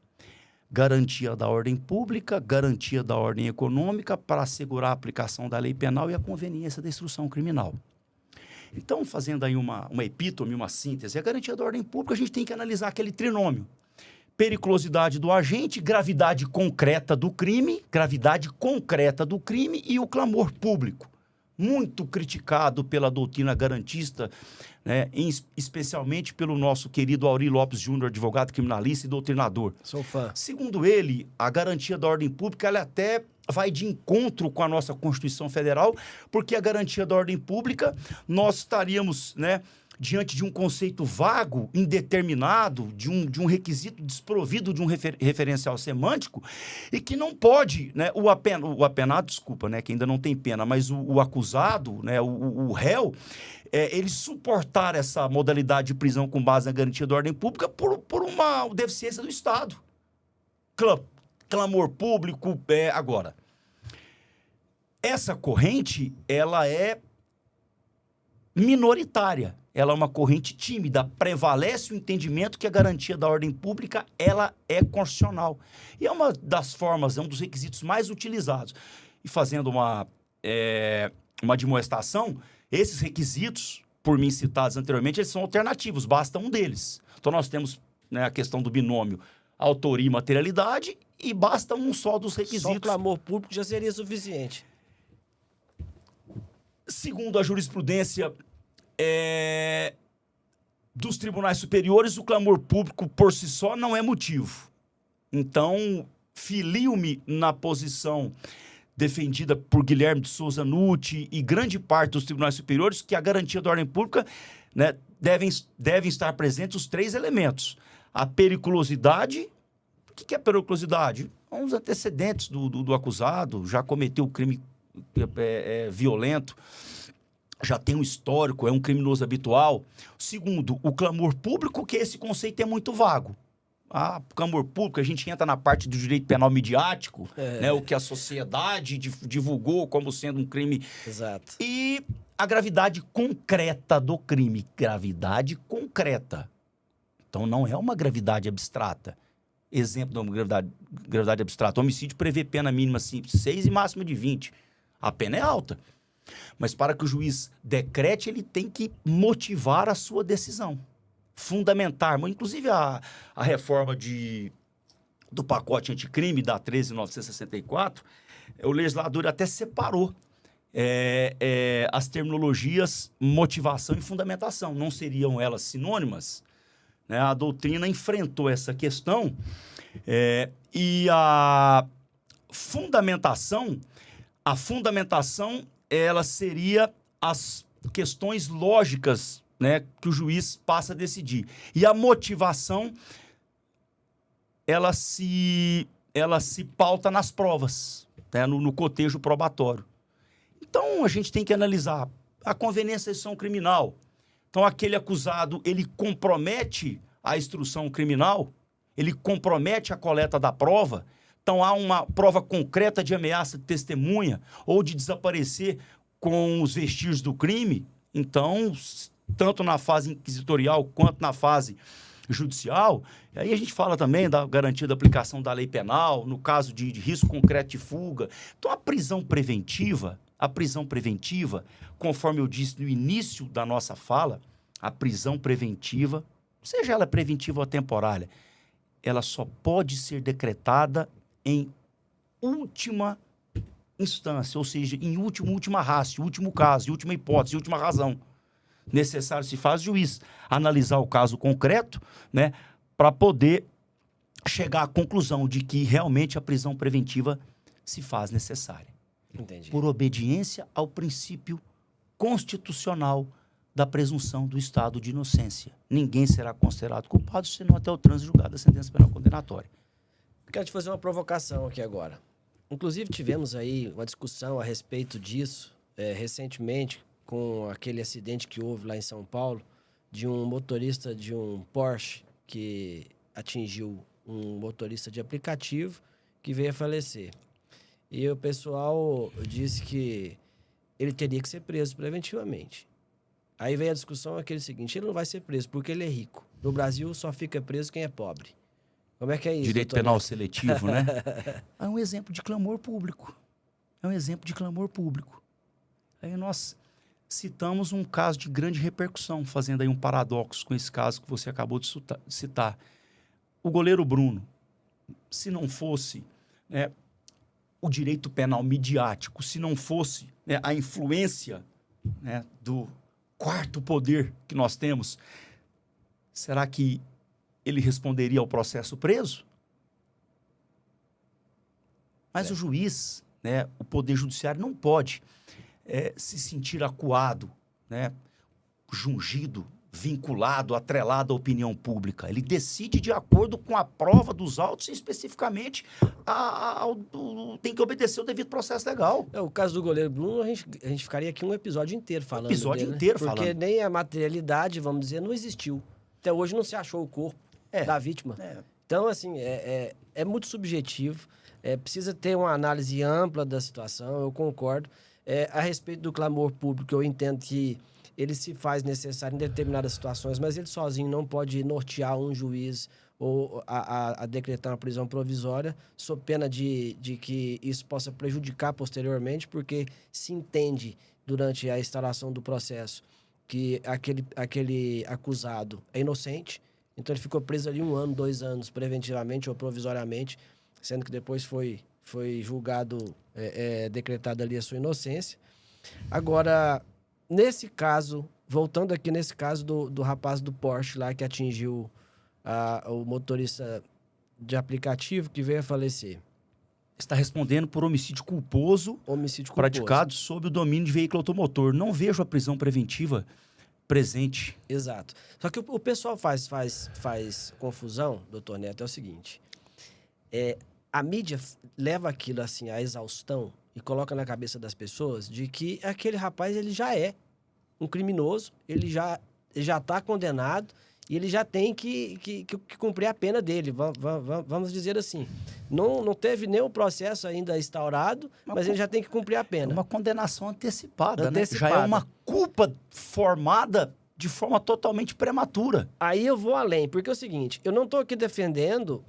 [SPEAKER 2] Garantia da ordem pública, garantia da ordem econômica para assegurar a aplicação da lei penal e a conveniência da instrução criminal. Então, fazendo aí uma epítome, uma síntese, a garantia da ordem pública, a gente tem que analisar aquele trinômio. Periculosidade do agente, gravidade concreta do crime e o clamor público. muito criticado pela doutrina garantista, né, especialmente pelo nosso querido Aurí Lopes Júnior, advogado criminalista e doutrinador.
[SPEAKER 1] Sou fã.
[SPEAKER 2] Segundo ele, a garantia da ordem pública ela até vai de encontro com a nossa Constituição Federal, porque a garantia da ordem pública, nós estaríamos, né, diante de um conceito vago, indeterminado, de um requisito desprovido de um referencial semântico, e que não pode, né, o apenado, desculpa, né, que ainda não tem pena, mas o acusado, né, o réu, ele suportar essa modalidade de prisão com base na garantia da ordem pública por uma deficiência do Estado. Clamor público, agora. Essa corrente, ela é minoritária. Ela é uma corrente tímida, prevalece o entendimento que a garantia da ordem pública ela é constitucional. E é uma das formas, é um dos requisitos mais utilizados. E fazendo uma demonstração, esses requisitos, por mim citados anteriormente, eles são alternativos, basta um deles. Então nós temos, né, a questão do binômio autoria e materialidade e basta um só dos requisitos.
[SPEAKER 1] Só o clamor público já seria suficiente.
[SPEAKER 2] Segundo a jurisprudência dos tribunais superiores, o clamor público por si só não é motivo. Então, filio-me na posição defendida por Guilherme de Souza Nutti e grande parte dos tribunais superiores que a garantia da ordem pública, né, devem estar presentes os 3 elementos. A periculosidade. O que é periculosidade? Os antecedentes do acusado, já cometeu crime violento, já tem um histórico, é um criminoso habitual. Segundo, o clamor público, que esse conceito é muito vago. Clamor público, a gente entra na parte do direito penal midiático, né, o que a sociedade divulgou como sendo um crime.
[SPEAKER 1] Exato.
[SPEAKER 2] E a gravidade concreta do crime. Gravidade concreta. Então, não é uma gravidade abstrata. Exemplo de uma gravidade abstrata. O homicídio prevê pena mínima 6 e máxima de 20. A pena é alta. Mas para que o juiz decrete, ele tem que motivar a sua decisão. Fundamentar. Inclusive, a reforma do pacote anticrime da 13.964, o legislador até separou as terminologias motivação e fundamentação. Não seriam elas sinônimas? Né? A doutrina enfrentou essa questão e a fundamentação ela seria as questões lógicas, né, que o juiz passa a decidir. E a motivação ela se pauta nas provas, né, no cotejo probatório. Então, a gente tem que analisar a conveniência de ação criminal. Então, aquele acusado, ele compromete a instrução criminal, ele compromete a coleta da prova. Então, há uma prova concreta de ameaça de testemunha ou de desaparecer com os vestígios do crime. Então, tanto na fase inquisitorial quanto na fase judicial, aí a gente fala também da garantia da aplicação da lei penal, no caso de risco concreto de fuga. Então, a prisão preventiva, conforme eu disse no início da nossa fala, a prisão preventiva, seja ela preventiva ou temporária, ela só pode ser decretada em última instância, ou seja, em última ratio, último caso, em última hipótese, última razão. Necessário se faz juiz analisar o caso concreto, né, para poder chegar à conclusão de que realmente a prisão preventiva se faz necessária.
[SPEAKER 1] Entendi.
[SPEAKER 2] Por obediência ao princípio constitucional da presunção do estado de inocência. Ninguém será considerado culpado senão até o trânsito julgado da sentença penal condenatória.
[SPEAKER 1] Quero te fazer uma provocação aqui agora. Inclusive, tivemos aí uma discussão a respeito disso recentemente, com aquele acidente que houve lá em São Paulo, de um motorista de um Porsche que atingiu um motorista de aplicativo que veio a falecer. E o pessoal disse que ele teria que ser preso preventivamente. Aí veio a discussão aquele seguinte: ele não vai ser preso porque ele é rico. No Brasil só fica preso quem é pobre. Como é que é isso?
[SPEAKER 2] Direito penal seletivo, né? É um exemplo de clamor público. Aí nós citamos um caso de grande repercussão, fazendo aí um paradoxo com esse caso que você acabou de citar. O goleiro Bruno, se não fosse, né, o direito penal midiático, se não fosse, né, a influência, né, do quarto poder que nós temos, será que ele responderia ao processo preso? Mas o juiz, né, o Poder Judiciário não pode se sentir acuado, né, jungido, vinculado, atrelado à opinião pública. Ele decide de acordo com a prova dos autos e, especificamente, tem que obedecer o devido processo legal.
[SPEAKER 1] O caso do goleiro Bruno, a gente ficaria aqui um episódio inteiro falando dele, porque nem a materialidade, vamos dizer, não existiu. Até hoje não se achou o corpo da vítima. Então, assim, é muito subjetivo. Precisa ter uma análise ampla da situação, eu concordo. A respeito do clamor público, eu entendo que ele se faz necessário em determinadas situações, mas ele sozinho não pode nortear um juiz ou a decretar uma prisão provisória, sob pena de que isso possa prejudicar posteriormente, porque se entende, durante a instalação do processo, que aquele acusado é inocente, então ele ficou preso ali 1 ano, 2 anos, preventivamente ou provisoriamente, sendo que depois foi julgado, decretada ali a sua inocência. Agora, nesse caso, voltando aqui nesse caso do rapaz do Porsche lá que atingiu o motorista de aplicativo que veio a falecer.
[SPEAKER 2] Está respondendo por homicídio culposo praticado sob o domínio de veículo automotor. Não vejo a prisão preventiva presente.
[SPEAKER 1] Exato. Só que o pessoal faz confusão, doutor Neto, é o seguinte. A mídia leva aquilo assim à exaustão e coloca na cabeça das pessoas de que aquele rapaz ele já é um criminoso, ele já está condenado e ele já tem que cumprir a pena dele, vamos dizer assim. Não teve nenhum processo ainda instaurado, mas ele já tem que cumprir a pena.
[SPEAKER 2] É uma condenação antecipada, né? Já é uma culpa formada de forma totalmente prematura.
[SPEAKER 1] Aí eu vou além, porque é o seguinte, eu não estou aqui defendendo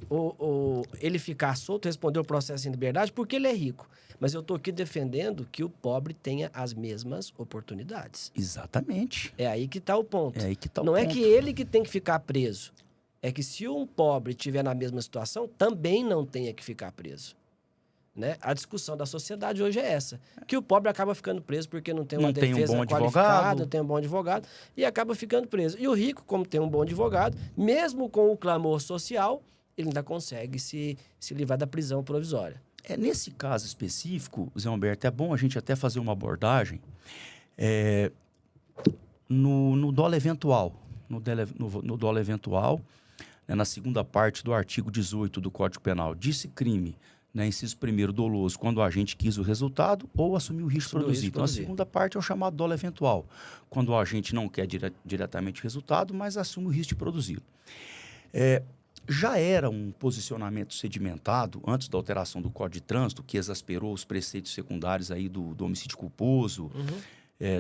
[SPEAKER 1] ele ficar solto, responder o processo em liberdade, porque ele é rico. Mas eu estou aqui defendendo que o pobre tenha as mesmas oportunidades.
[SPEAKER 2] Exatamente.
[SPEAKER 1] É aí que está o ponto.
[SPEAKER 2] É aí que tá o
[SPEAKER 1] não
[SPEAKER 2] ponto.
[SPEAKER 1] É que ele que tem que ficar preso. É que se um pobre estiver na mesma situação, também não tenha que ficar preso. Né? A discussão da sociedade hoje é essa. Que o pobre acaba ficando preso porque não tem uma defesa qualificada, tem um bom advogado, e acaba ficando preso. E o rico, como tem um bom advogado, mesmo com o clamor social, ele ainda consegue se livrar da prisão provisória.
[SPEAKER 2] Nesse caso específico, Zé Humberto, é bom a gente até fazer uma abordagem no dolo eventual. No dolo eventual, né, na segunda parte do artigo 18 do Código Penal, disse crime, né, inciso 1º, doloso, quando o agente quis o resultado ou assumiu o risco de produzir. Então, a segunda parte é o chamado dolo eventual, quando o agente não quer diretamente o resultado, mas assume o risco de produzir. Já era um posicionamento sedimentado, antes da alteração do Código de Trânsito, que exasperou os preceitos secundários aí do homicídio culposo,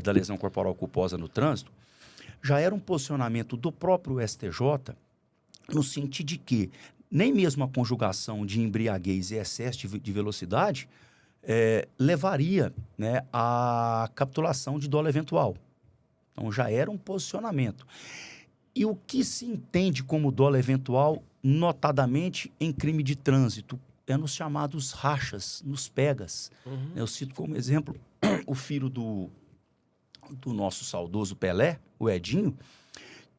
[SPEAKER 2] da lesão corporal culposa no trânsito, já era um posicionamento do próprio STJ, no sentido de que nem mesmo a conjugação de embriaguez e excesso de velocidade levaria, né, à capitulação de dolo eventual. Então, já era um posicionamento. E o que se entende como dolo eventual, notadamente em crime de trânsito, é nos chamados rachas, nos pegas. Eu cito como exemplo o filho do nosso saudoso Pelé, o Edinho,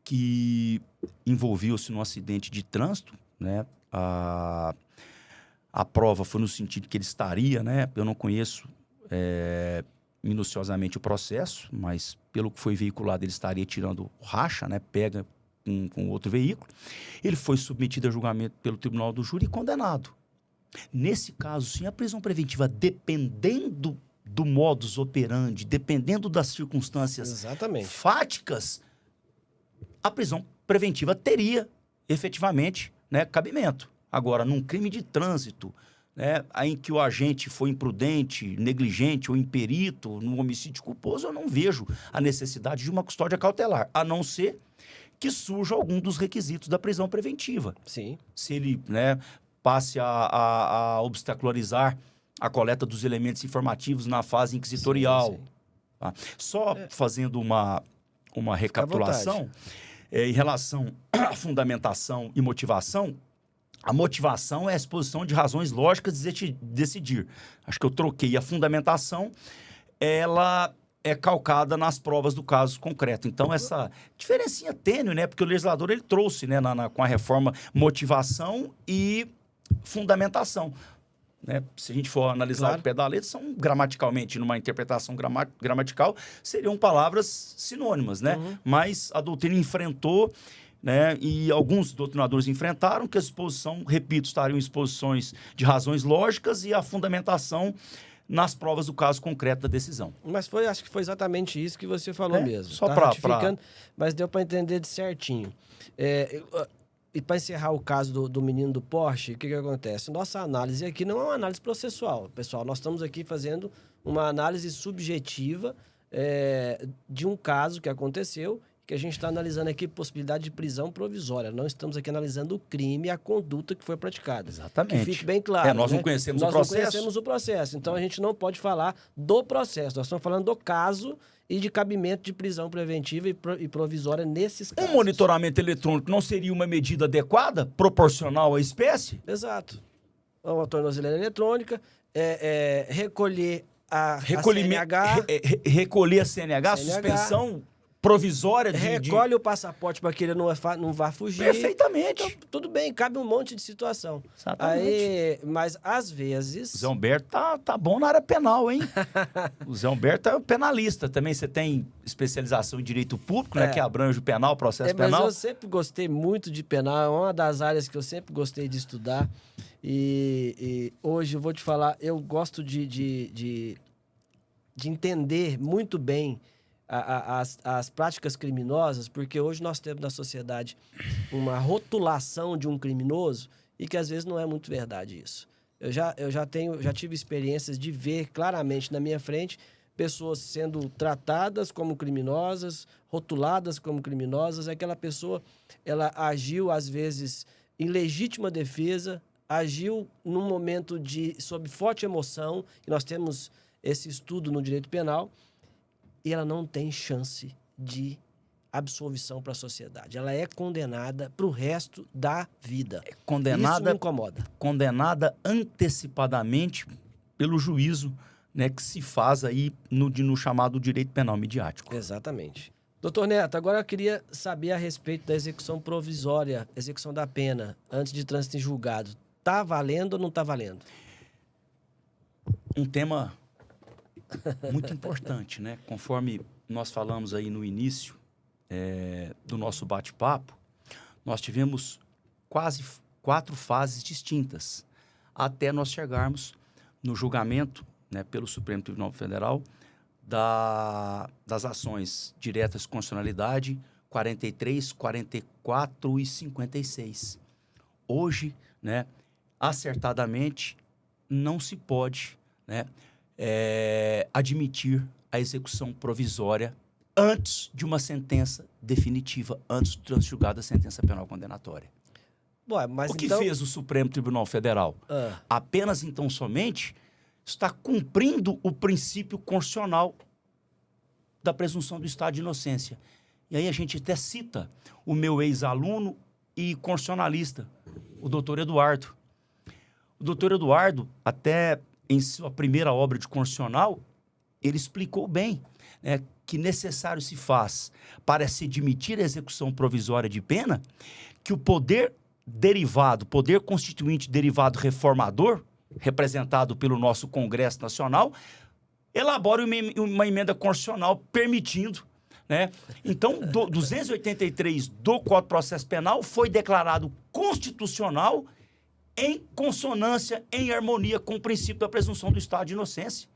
[SPEAKER 2] que envolveu-se num acidente de trânsito, né? A prova foi no sentido que ele estaria, né? Eu não conheço minuciosamente o processo, mas pelo que foi veiculado, ele estaria tirando racha, né? Pega com outro veículo. Ele foi submetido a julgamento pelo Tribunal do Júri e condenado. Nesse caso, sim, a prisão preventiva, dependendo do modus operandi, dependendo das circunstâncias fáticas, a prisão preventiva teria efetivamente, né, cabimento. Agora, num crime de trânsito, né, em que o agente foi imprudente, negligente ou imperito, no homicídio culposo, eu não vejo a necessidade de uma custódia cautelar, a não ser que surja algum dos requisitos da prisão preventiva.
[SPEAKER 1] Sim.
[SPEAKER 2] Se ele, né, passe a obstacularizar a coleta dos elementos informativos na fase inquisitorial.
[SPEAKER 1] Sim.
[SPEAKER 2] Tá? Só fazendo uma recapitulação, em relação à fundamentação e motivação, A motivação é a exposição de razões lógicas de decidir. Acho que eu troquei. A fundamentação, ela é calcada nas provas do caso concreto. Então, essa diferencinha tênue, né? Porque o legislador, ele trouxe, né, com a reforma, motivação e fundamentação. Né? Se a gente for analisar o pé da letra, são gramaticalmente, numa interpretação gramatical, seriam palavras sinônimas, né? Mas a doutrina enfrentou, né, e alguns doutrinadores enfrentaram que a exposição, repito, estariam exposições de razões lógicas e a fundamentação nas provas do caso concreto da decisão.
[SPEAKER 1] Mas acho que foi exatamente isso que você falou mesmo.
[SPEAKER 2] Só
[SPEAKER 1] ratificando, mas deu para entender de certinho. E para encerrar o caso do menino do Porsche, o que acontece? Nossa análise aqui não é uma análise processual, pessoal. Nós estamos aqui fazendo uma análise subjetiva de um caso que aconteceu, que a gente está analisando aqui possibilidade de prisão provisória. Não estamos aqui analisando o crime e a conduta que foi praticada.
[SPEAKER 2] Exatamente.
[SPEAKER 1] Que fique bem claro.
[SPEAKER 2] Nós não conhecemos o processo.
[SPEAKER 1] Nós não conhecemos o processo. Então, a gente não pode falar do processo. Nós estamos falando do caso e de cabimento de prisão preventiva e provisória nesses casos.
[SPEAKER 2] Um monitoramento eletrônico não seria uma medida adequada, proporcional à espécie?
[SPEAKER 1] Exato. Uma tornozeleira eletrônica, recolher a
[SPEAKER 2] CNH. Recolher a CNH, suspensão provisória de...
[SPEAKER 1] Recolhe o passaporte para que ele não vá fugir.
[SPEAKER 2] Perfeitamente.
[SPEAKER 1] Então, tudo bem, cabe um monte de situação.
[SPEAKER 2] Exatamente.
[SPEAKER 1] Mas, às vezes...
[SPEAKER 2] O Zé Humberto tá bom na área penal, hein? O Zé Humberto é penalista. Também você tem especialização em direito público, né? Que abrange o penal, processo penal.
[SPEAKER 1] Mas eu sempre gostei muito de penal. É uma das áreas que eu sempre gostei de estudar. E hoje eu vou te falar, eu gosto de entender muito bem as práticas criminosas, porque hoje nós temos na sociedade uma rotulação de um criminoso e que às vezes não é muito verdade isso. Eu já tive experiências de ver claramente na minha frente pessoas sendo tratadas como criminosas, rotuladas como criminosas. Aquela pessoa, ela agiu às vezes em legítima defesa, agiu num momento sob forte emoção, e nós temos esse estudo no direito penal, e ela não tem chance de absolvição para a sociedade. Ela é condenada para o resto da vida.
[SPEAKER 2] Condenada,
[SPEAKER 1] isso me incomoda.
[SPEAKER 2] Condenada antecipadamente pelo juízo, né, que se faz aí no chamado direito penal midiático.
[SPEAKER 1] Exatamente. Doutor Neto, agora eu queria saber a respeito da execução provisória, execução da pena, antes de trânsito em julgado. Está valendo ou não está valendo?
[SPEAKER 2] Um tema muito importante, né? Conforme nós falamos aí no início do nosso bate-papo, nós tivemos quase 4 fases distintas até nós chegarmos no julgamento, né, pelo Supremo Tribunal Federal das ações diretas de constitucionalidade 43, 44 e 56. Hoje, né, acertadamente, não se pode, né, admitir a execução provisória antes de uma sentença definitiva, antes de transjugada a sentença penal condenatória.
[SPEAKER 1] Ué, mas
[SPEAKER 2] o que fez o Supremo Tribunal Federal? Apenas, então, somente está cumprindo o princípio constitucional da presunção do estado de inocência. E aí a gente até cita o meu ex-aluno e constitucionalista, o doutor Eduardo. O doutor Eduardo, até em sua primeira obra de constitucional, ele explicou bem, né, que necessário se faz para se admitir a execução provisória de pena que o poder derivado, poder constituinte derivado reformador, representado pelo nosso Congresso Nacional, elabore uma emenda constitucional permitindo, né? Então, 283 do Código de Processo Penal foi declarado constitucional em consonância, em harmonia com o princípio da presunção do estado de inocência.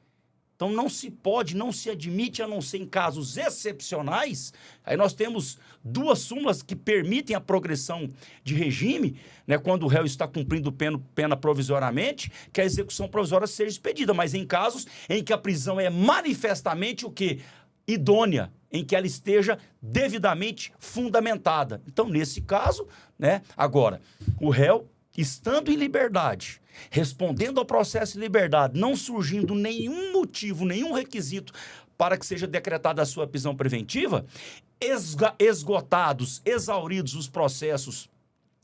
[SPEAKER 2] Então, não se pode, não se admite, a não ser em casos excepcionais. Aí nós temos 2 súmulas que permitem a progressão de regime, né, quando o réu está cumprindo pena provisoriamente, que a execução provisória seja expedida. Mas em casos em que a prisão é manifestamente o quê? Idônea, em que ela esteja devidamente fundamentada. Então, nesse caso, né, agora, o réu, estando em liberdade, respondendo ao processo de liberdade, não surgindo nenhum motivo, nenhum requisito para que seja decretada a sua prisão preventiva, esgotados, exauridos os processos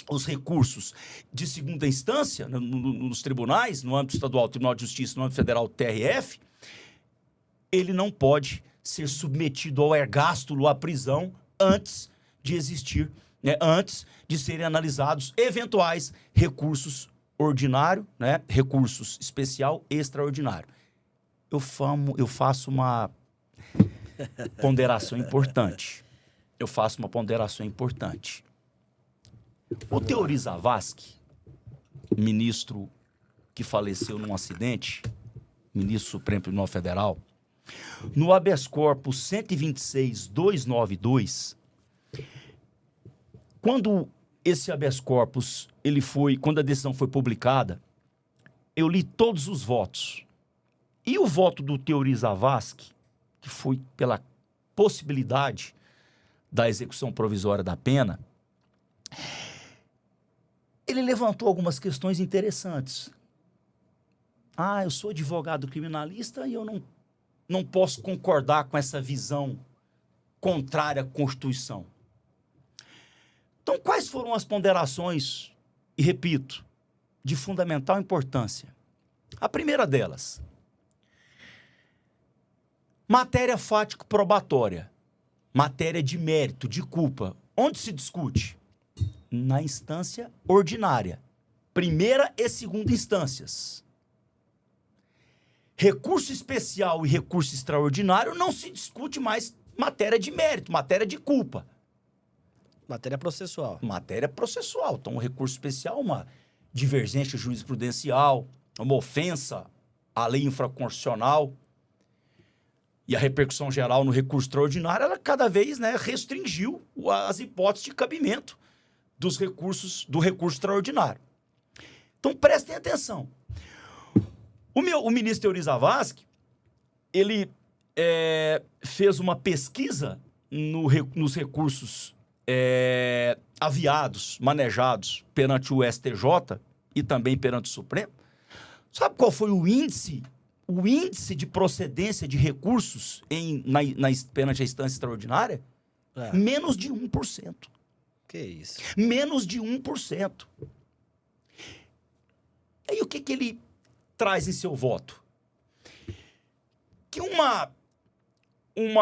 [SPEAKER 2] os recursos de segunda instância nos tribunais, no âmbito estadual, Tribunal de Justiça, no âmbito federal, TRF, ele não pode ser submetido ao ergástulo, à prisão, antes de existir, né, antes de serem analisados eventuais recursos ordinário, né, recursos especial e extraordinário. Eu faço uma ponderação importante. O Teori Zavascki, ministro que faleceu num acidente, ministro Supremo Tribunal Federal, no habeas corpus 126.292, quando esse habeas corpus, quando a decisão foi publicada, eu li todos os votos. E o voto do Teori Zavascki, que foi pela possibilidade da execução provisória da pena, ele levantou algumas questões interessantes. Eu sou advogado criminalista e eu não posso concordar com essa visão contrária à Constituição. Então, quais foram as ponderações, e repito, de fundamental importância? A primeira delas, matéria fático-probatória, matéria de mérito, de culpa. Onde se discute? Na instância ordinária, primeira e segunda instâncias. Recurso especial e recurso extraordinário não se discute mais matéria de mérito, matéria de culpa.
[SPEAKER 1] Matéria processual.
[SPEAKER 2] Matéria processual. Então, o recurso especial, uma divergência jurisprudencial, uma ofensa à lei infraconstitucional. E a repercussão geral no recurso extraordinário, ela cada vez, né, restringiu as hipóteses de cabimento do recurso extraordinário. Então, prestem atenção. O ministro Teori Zavascki, ele fez uma pesquisa nos recursos aviados, manejados perante o STJ e também perante o Supremo. Sabe qual foi o índice de procedência de recursos perante a instância extraordinária? Menos de 1%.
[SPEAKER 1] Que isso?
[SPEAKER 2] Menos de 1%. E o que ele traz em seu voto? Que uma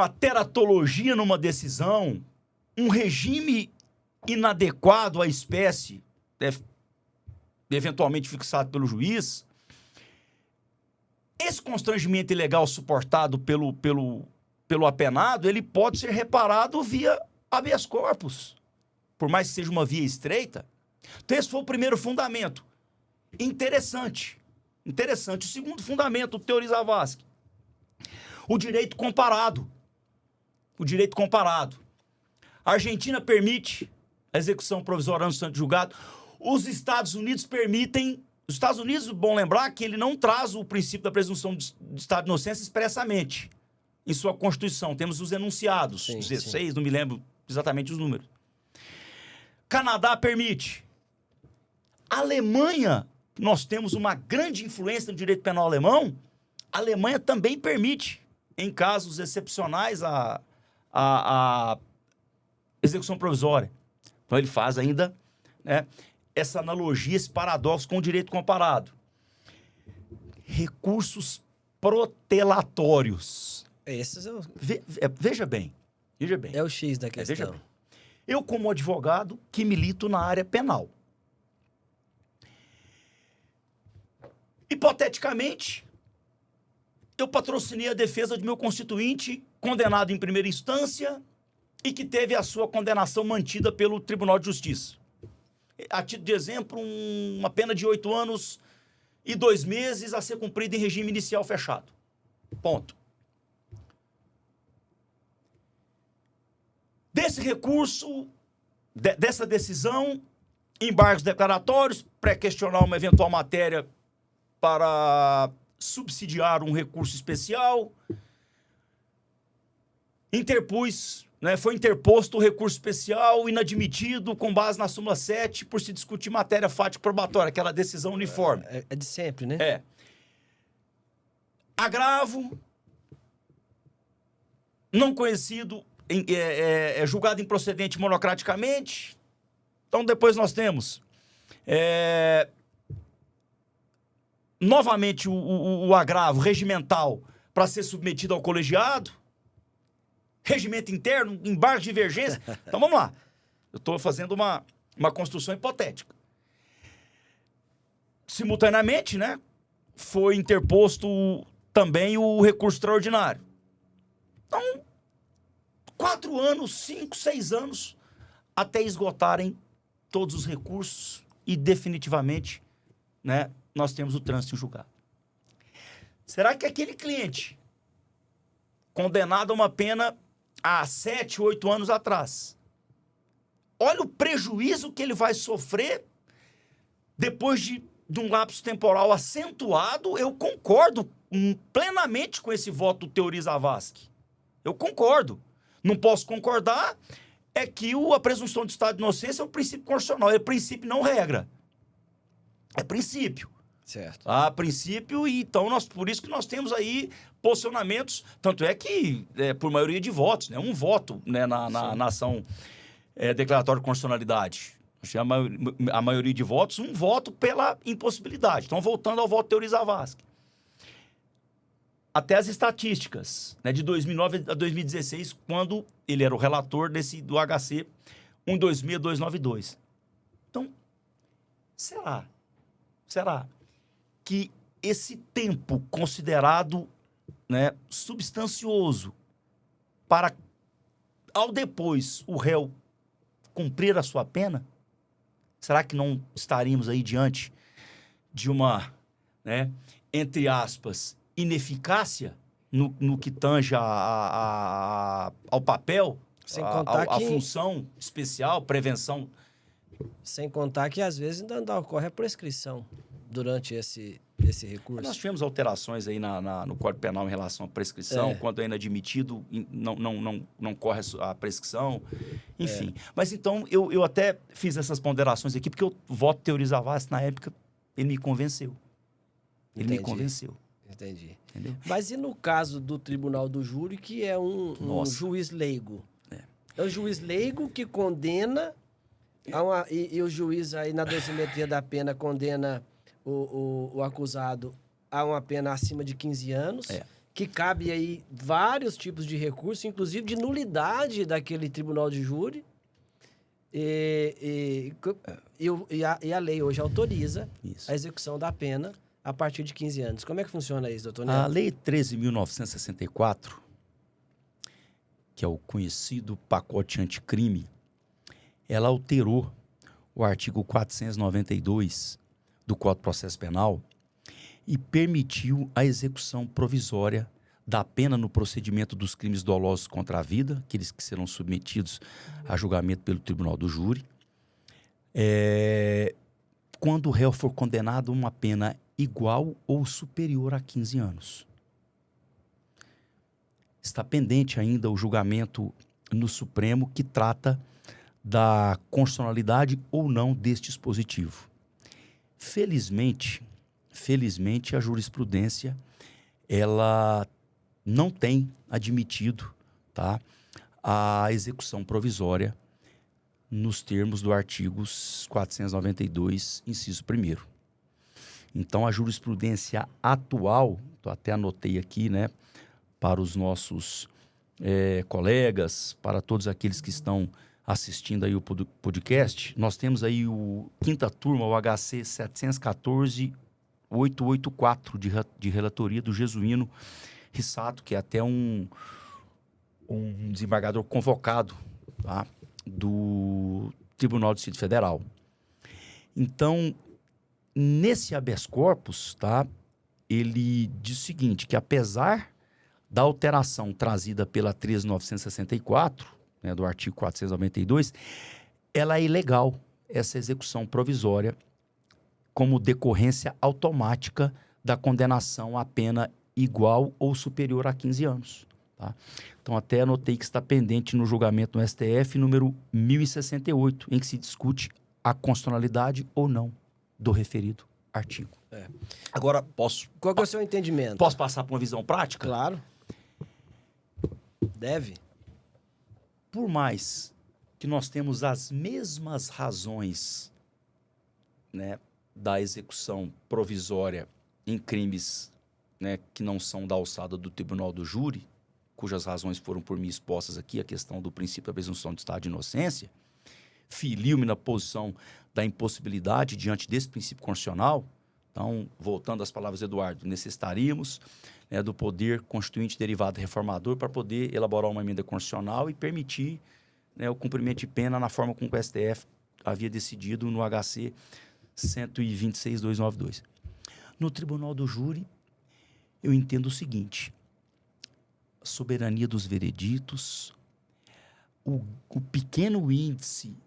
[SPEAKER 2] teratologia numa decisão, um regime inadequado à espécie, eventualmente fixado pelo juiz, esse constrangimento ilegal suportado pelo apenado, ele pode ser reparado via habeas corpus, por mais que seja uma via estreita. Então, esse foi o primeiro fundamento. Interessante. O segundo fundamento, o Teori Zavascki. O direito comparado. A Argentina permite a execução provisória no instante julgado. Os Estados Unidos permitem. Os Estados Unidos, bom lembrar que ele não traz o princípio da presunção de estado de inocência expressamente em sua Constituição. Temos os enunciados, 16, não me lembro exatamente os números. Canadá permite. A Alemanha, nós temos uma grande influência no direito penal alemão. A Alemanha também permite, em casos excepcionais, a execução provisória. Então, ele faz ainda, né, essa analogia, esse paradoxo com o direito comparado. Recursos protelatórios.
[SPEAKER 1] Esses eu...
[SPEAKER 2] Veja bem.
[SPEAKER 1] É o X da questão.
[SPEAKER 2] Eu, como advogado que milito na área penal, hipoteticamente, eu patrocinei a defesa do meu constituinte, condenado em primeira instância, e que teve a sua condenação mantida pelo Tribunal de Justiça. A título de exemplo, uma pena de 8 anos e 2 meses a ser cumprida em regime inicial fechado. Ponto. Desse recurso, dessa decisão, embargos declaratórios, pré-questionar uma eventual matéria para subsidiar um recurso especial, foi interposto o recurso especial inadmitido com base na súmula 7 por se discutir matéria fático-probatória, aquela decisão uniforme.
[SPEAKER 1] É de sempre, né?
[SPEAKER 2] Agravo, não conhecido, julgado improcedente monocraticamente, Então, depois nós temos... novamente, o agravo regimental para ser submetido ao colegiado. Regimento interno, embargo de divergência. Então, vamos lá. Eu estou fazendo uma construção hipotética. Simultaneamente, né, foi interposto também o recurso extraordinário. Então, 4 anos, 5, 6 anos, até esgotarem todos os recursos e definitivamente, né, nós temos o trânsito em julgado. Será que aquele cliente condenado a uma pena há 7, 8 anos atrás, olha o prejuízo que ele vai sofrer depois de um lapso temporal acentuado? Eu concordo plenamente com esse voto do Teori Zavascki. Eu concordo. Não posso concordar é que a presunção de estado de inocência é um princípio constitucional. É princípio, não regra. É princípio.
[SPEAKER 1] Certo.
[SPEAKER 2] Princípio, e então por isso que nós temos aí posicionamentos, tanto é que por maioria de votos, né? Um voto, né, na ação declaratória de constitucionalidade. A maioria de votos, um voto pela impossibilidade. Então, voltando ao voto Teori Zavascki. Até as estatísticas, né, de 2009 a 2016, quando ele era o relator do HC 126292. Então, será que esse tempo considerado, né, substancioso para, ao depois, o réu cumprir a sua pena, será que não estaríamos aí diante de uma, né, entre aspas, ineficácia no que tange ao papel, à função especial, prevenção?
[SPEAKER 1] Sem contar que, às vezes, ainda ocorre a prescrição durante esse recurso.
[SPEAKER 2] Nós tivemos alterações aí no Código Penal em relação à prescrição, quando é inadmitido, não corre a prescrição, enfim. Mas, então, eu até fiz essas ponderações aqui, porque o voto Teori Zavascki, na época, ele me convenceu. Ele me convenceu.
[SPEAKER 1] Entendi.
[SPEAKER 2] Entendeu?
[SPEAKER 1] Mas e no caso do Tribunal do Júri, que é um juiz leigo? É o juiz leigo que condena, e o juiz aí na dosimetria da pena condena o acusado a uma pena acima de 15 anos, que cabe aí vários tipos de recursos, inclusive de nulidade daquele Tribunal de Júri. E a lei hoje autoriza a execução da pena a partir de 15 anos. Como é que funciona isso, doutor Neto?
[SPEAKER 2] A Lei 13.964, que é o conhecido pacote anticrime, ela alterou o artigo 492 do Código de Processo Penal e permitiu a execução provisória da pena no procedimento dos crimes dolosos contra a vida, aqueles que serão submetidos a julgamento pelo Tribunal do Júri, quando o réu for condenado a uma pena igual ou superior a 15 anos. Está pendente ainda o julgamento no Supremo que trata da constitucionalidade ou não deste dispositivo. Felizmente, a jurisprudência ela não tem admitido, tá, a execução provisória nos termos do artigo 492, inciso 1º. Então, a jurisprudência atual, até anotei aqui, né, para os nossos colegas, para todos aqueles que estão assistindo aí o podcast, nós temos aí o quinta turma, o HC 714-884, de relatoria do Jesuíno Rissato, que é até um desembargador convocado, tá, do Tribunal do Distrito Federal. Então, nesse habeas corpus, tá, ele diz o seguinte, que apesar da alteração trazida pela 13.964, né, do artigo 492, ela é ilegal, essa execução provisória, como decorrência automática da condenação à pena igual ou superior a 15 anos. Tá? Então, até anotei que está pendente no julgamento no STF número 1068, em que se discute a constitucionalidade ou não do referido artigo. Agora,
[SPEAKER 1] Qual que é o seu entendimento?
[SPEAKER 2] Posso passar para uma visão prática?
[SPEAKER 1] Claro. Deve.
[SPEAKER 2] Por mais que nós temos as mesmas razões, né, da execução provisória em crimes, né, que não são da alçada do tribunal do júri, cujas razões foram por mim expostas aqui, a questão do princípio da presunção de estado de inocência, filio-me na posição da impossibilidade diante desse princípio constitucional. Então, voltando às palavras do Eduardo, necessitaríamos, né, do poder constituinte derivado reformador para poder elaborar uma emenda constitucional e permitir, né, o cumprimento de pena na forma como o STF havia decidido no HC 126.292. No Tribunal do Júri, eu entendo o seguinte: a soberania dos vereditos, o pequeno índice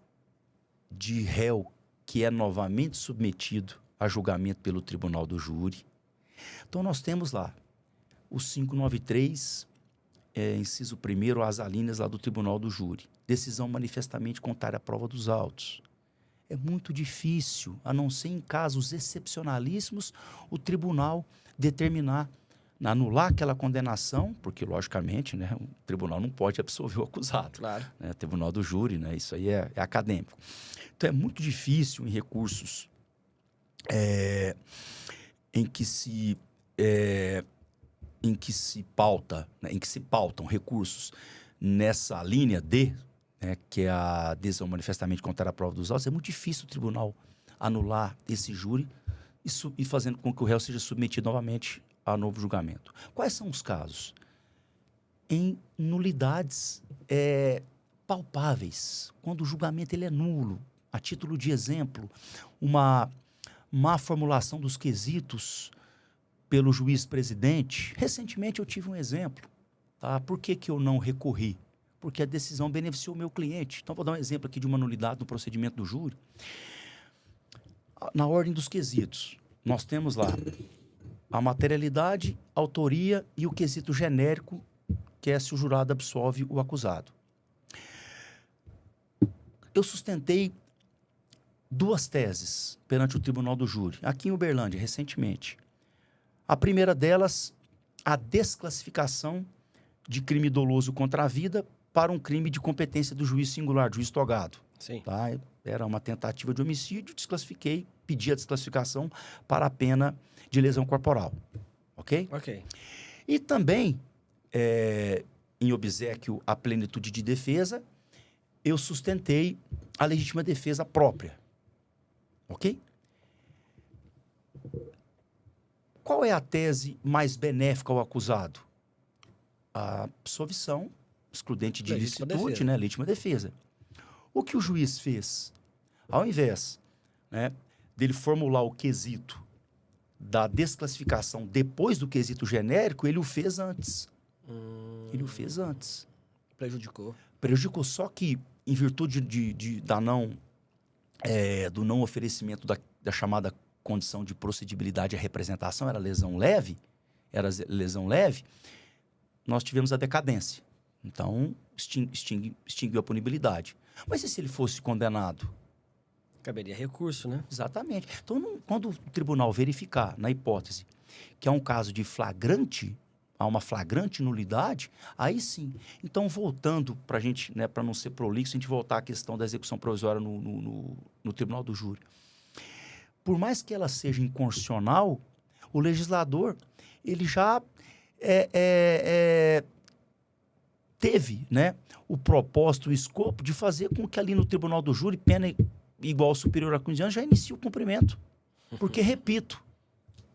[SPEAKER 2] de réu que é novamente submetido a julgamento pelo Tribunal do Júri. Então, nós temos lá o 593, inciso 1º, as alíneas lá do Tribunal do Júri. Decisão manifestamente contrária à prova dos autos. É muito difícil, a não ser em casos excepcionalíssimos, o tribunal determinar, anular aquela condenação, porque, logicamente, né, o tribunal não pode absolver o acusado.
[SPEAKER 1] Claro.
[SPEAKER 2] Né, Tribunal do Júri, né, isso aí é acadêmico. Então, é muito difícil em recursos em que se pautam recursos nessa linha D, né, que é a decisão manifestamente contrária à prova dos autos, é muito difícil o tribunal anular esse júri e fazendo com que o réu seja submetido novamente a novo julgamento. Quais são os casos? Em nulidades palpáveis, quando o julgamento ele é nulo. A título de exemplo, uma má formulação dos quesitos pelo juiz-presidente. Recentemente eu tive um exemplo. Tá? Por que eu não recorri? Porque a decisão beneficiou o meu cliente. Então, vou dar um exemplo aqui de uma nulidade no procedimento do júri. Na ordem dos quesitos, nós temos lá a materialidade, a autoria e o quesito genérico, que é se o jurado absolve o acusado. Eu sustentei 2 teses perante o Tribunal do Júri, aqui em Uberlândia, recentemente. A primeira delas, a desclassificação de crime doloso contra a vida para um crime de competência do juiz singular, do juiz togado.
[SPEAKER 1] Sim.
[SPEAKER 2] Tá? Era uma tentativa de homicídio, desclassifiquei, pedi a desclassificação para a pena de lesão corporal. Ok?
[SPEAKER 1] Ok.
[SPEAKER 2] E também, em obséquio à plenitude de defesa, eu sustentei a legítima defesa própria. Ok? Qual é a tese mais benéfica ao acusado? A absolvição, excludente de ilicitude, né? Legítima defesa. O que o juiz fez? Ao invés, né, dele formular o quesito da desclassificação depois do quesito genérico, ele o fez antes. Ele o fez antes.
[SPEAKER 1] Prejudicou.
[SPEAKER 2] Prejudicou, só que, em virtude do não oferecimento da chamada condição de procedibilidade à representação, era lesão leve, nós tivemos a decadência. Então, extinguiu a punibilidade. Mas e se ele fosse condenado?
[SPEAKER 1] Caberia recurso, né?
[SPEAKER 2] Exatamente. Então, quando o tribunal verificar, na hipótese, que é um caso de flagrante, há uma flagrante nulidade, aí sim. Então, voltando para a gente, né, para não ser prolixo, a gente voltar à questão da execução provisória no Tribunal do Júri. Por mais que ela seja inconstitucional, o legislador, ele já teve, né, o propósito, o escopo de fazer com que ali no Tribunal do Júri, pena igual ou superior a 15 anos, já inicie o cumprimento. Porque, repito,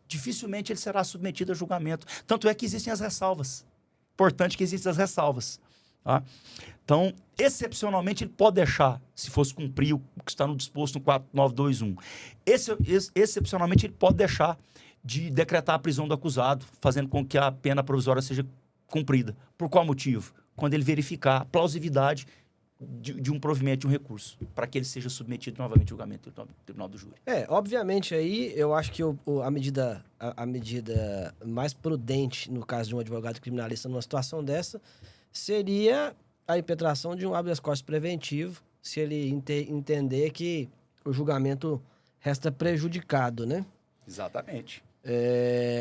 [SPEAKER 2] dificilmente ele será submetido a julgamento. Tanto é que existem as ressalvas. Importante que existem as ressalvas. Tá? Então, excepcionalmente, ele pode deixar, se fosse cumprir o que está no disposto no 4921. Excepcionalmente, ele pode deixar de decretar a prisão do acusado, fazendo com que a pena provisória seja cumprida. Por qual motivo? Quando ele verificar a plausibilidade de um provimento de um recurso, para que ele seja submetido novamente ao julgamento do Tribunal do Júri.
[SPEAKER 1] Obviamente, aí eu acho que a medida mais prudente, no caso de um advogado criminalista numa situação dessa, seria a impetração de um habeas corpus preventivo, se ele entender que o julgamento resta prejudicado, né?
[SPEAKER 2] Exatamente.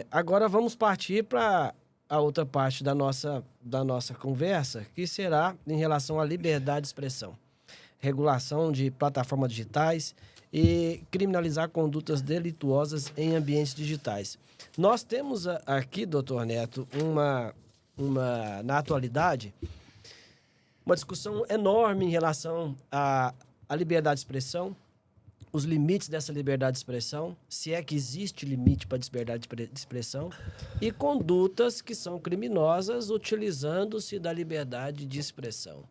[SPEAKER 1] Agora vamos partir para a outra parte da nossa conversa, que será em relação à liberdade de expressão. regulação de plataformas digitais e criminalizar condutas delituosas em ambientes digitais. Nós temos aqui, doutor Neto, na atualidade, uma discussão enorme em relação à liberdade de expressão, os limites dessa liberdade de expressão, se é que existe limite para a liberdade de expressão, e condutas que são criminosas utilizando-se da liberdade de expressão.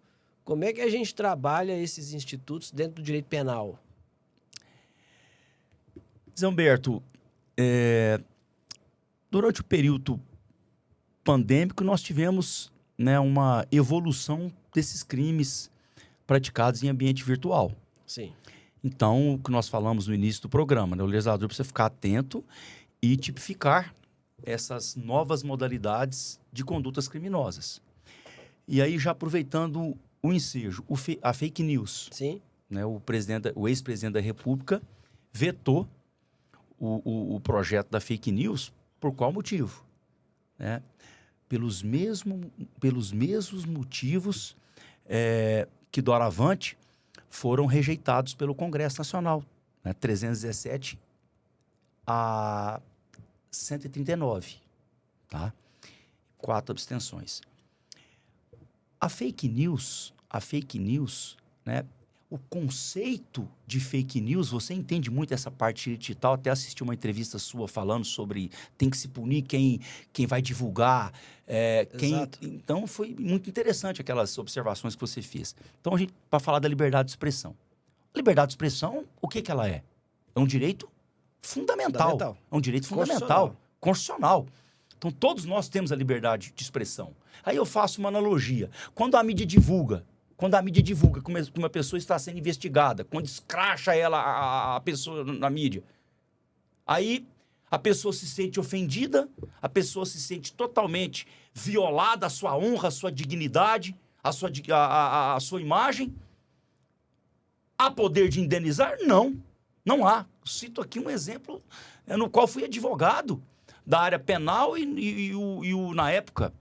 [SPEAKER 1] Como é que a gente trabalha esses institutos dentro do direito penal?
[SPEAKER 2] Zé Humberto, durante o período pandêmico, nós tivemos, né, uma evolução desses crimes praticados em ambiente virtual.
[SPEAKER 1] Sim.
[SPEAKER 2] Então, o que nós falamos no início do programa, né, o legislador precisa ficar atento e tipificar essas novas modalidades de condutas criminosas. E aí, já aproveitando o ensejo, a fake news.
[SPEAKER 1] Sim.
[SPEAKER 2] Né, o ex-presidente da República vetou o projeto da fake news. Por qual motivo? Né? Pelos mesmos motivos que doravante foram rejeitados pelo Congresso Nacional, né? 317 a 139, tá? 4 abstenções. A fake news, né? O conceito de fake news, você entende muito essa parte digital, até assisti uma entrevista sua falando sobre tem que se punir quem vai divulgar, Então, foi muito interessante aquelas observações que você fez. Então, para falar da liberdade de expressão. A liberdade de expressão, o que ela é? É um direito fundamental. É um direito fundamental, constitucional. Então, todos nós temos a liberdade de expressão. Aí eu faço uma analogia. Quando a mídia divulga que uma pessoa está sendo investigada, quando escracha a pessoa na mídia, aí a pessoa se sente ofendida, a pessoa se sente totalmente violada, a sua honra, a sua dignidade, a sua imagem. Há poder de indenizar? Não há. Cito aqui um exemplo no qual fui advogado da área penal e na época,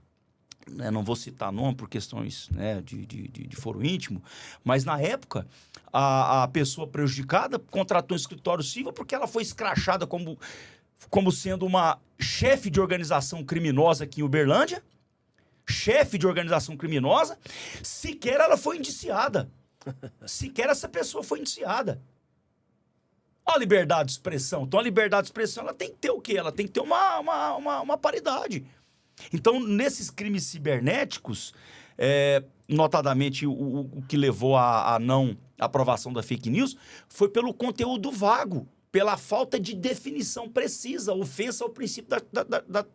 [SPEAKER 2] não vou citar nome por questões, né, de foro íntimo, mas na época a pessoa prejudicada contratou um escritório civil porque ela foi escrachada como sendo uma chefe de organização criminosa aqui em Uberlândia, sequer ela foi indiciada. Sequer essa pessoa foi indiciada. A liberdade de expressão. Então, a liberdade de expressão ela tem que ter o quê? Ela tem que ter uma paridade. Então, nesses crimes cibernéticos, notadamente o que levou à não aprovação da fake news foi pelo conteúdo vago, pela falta de definição precisa, ofensa ao princípio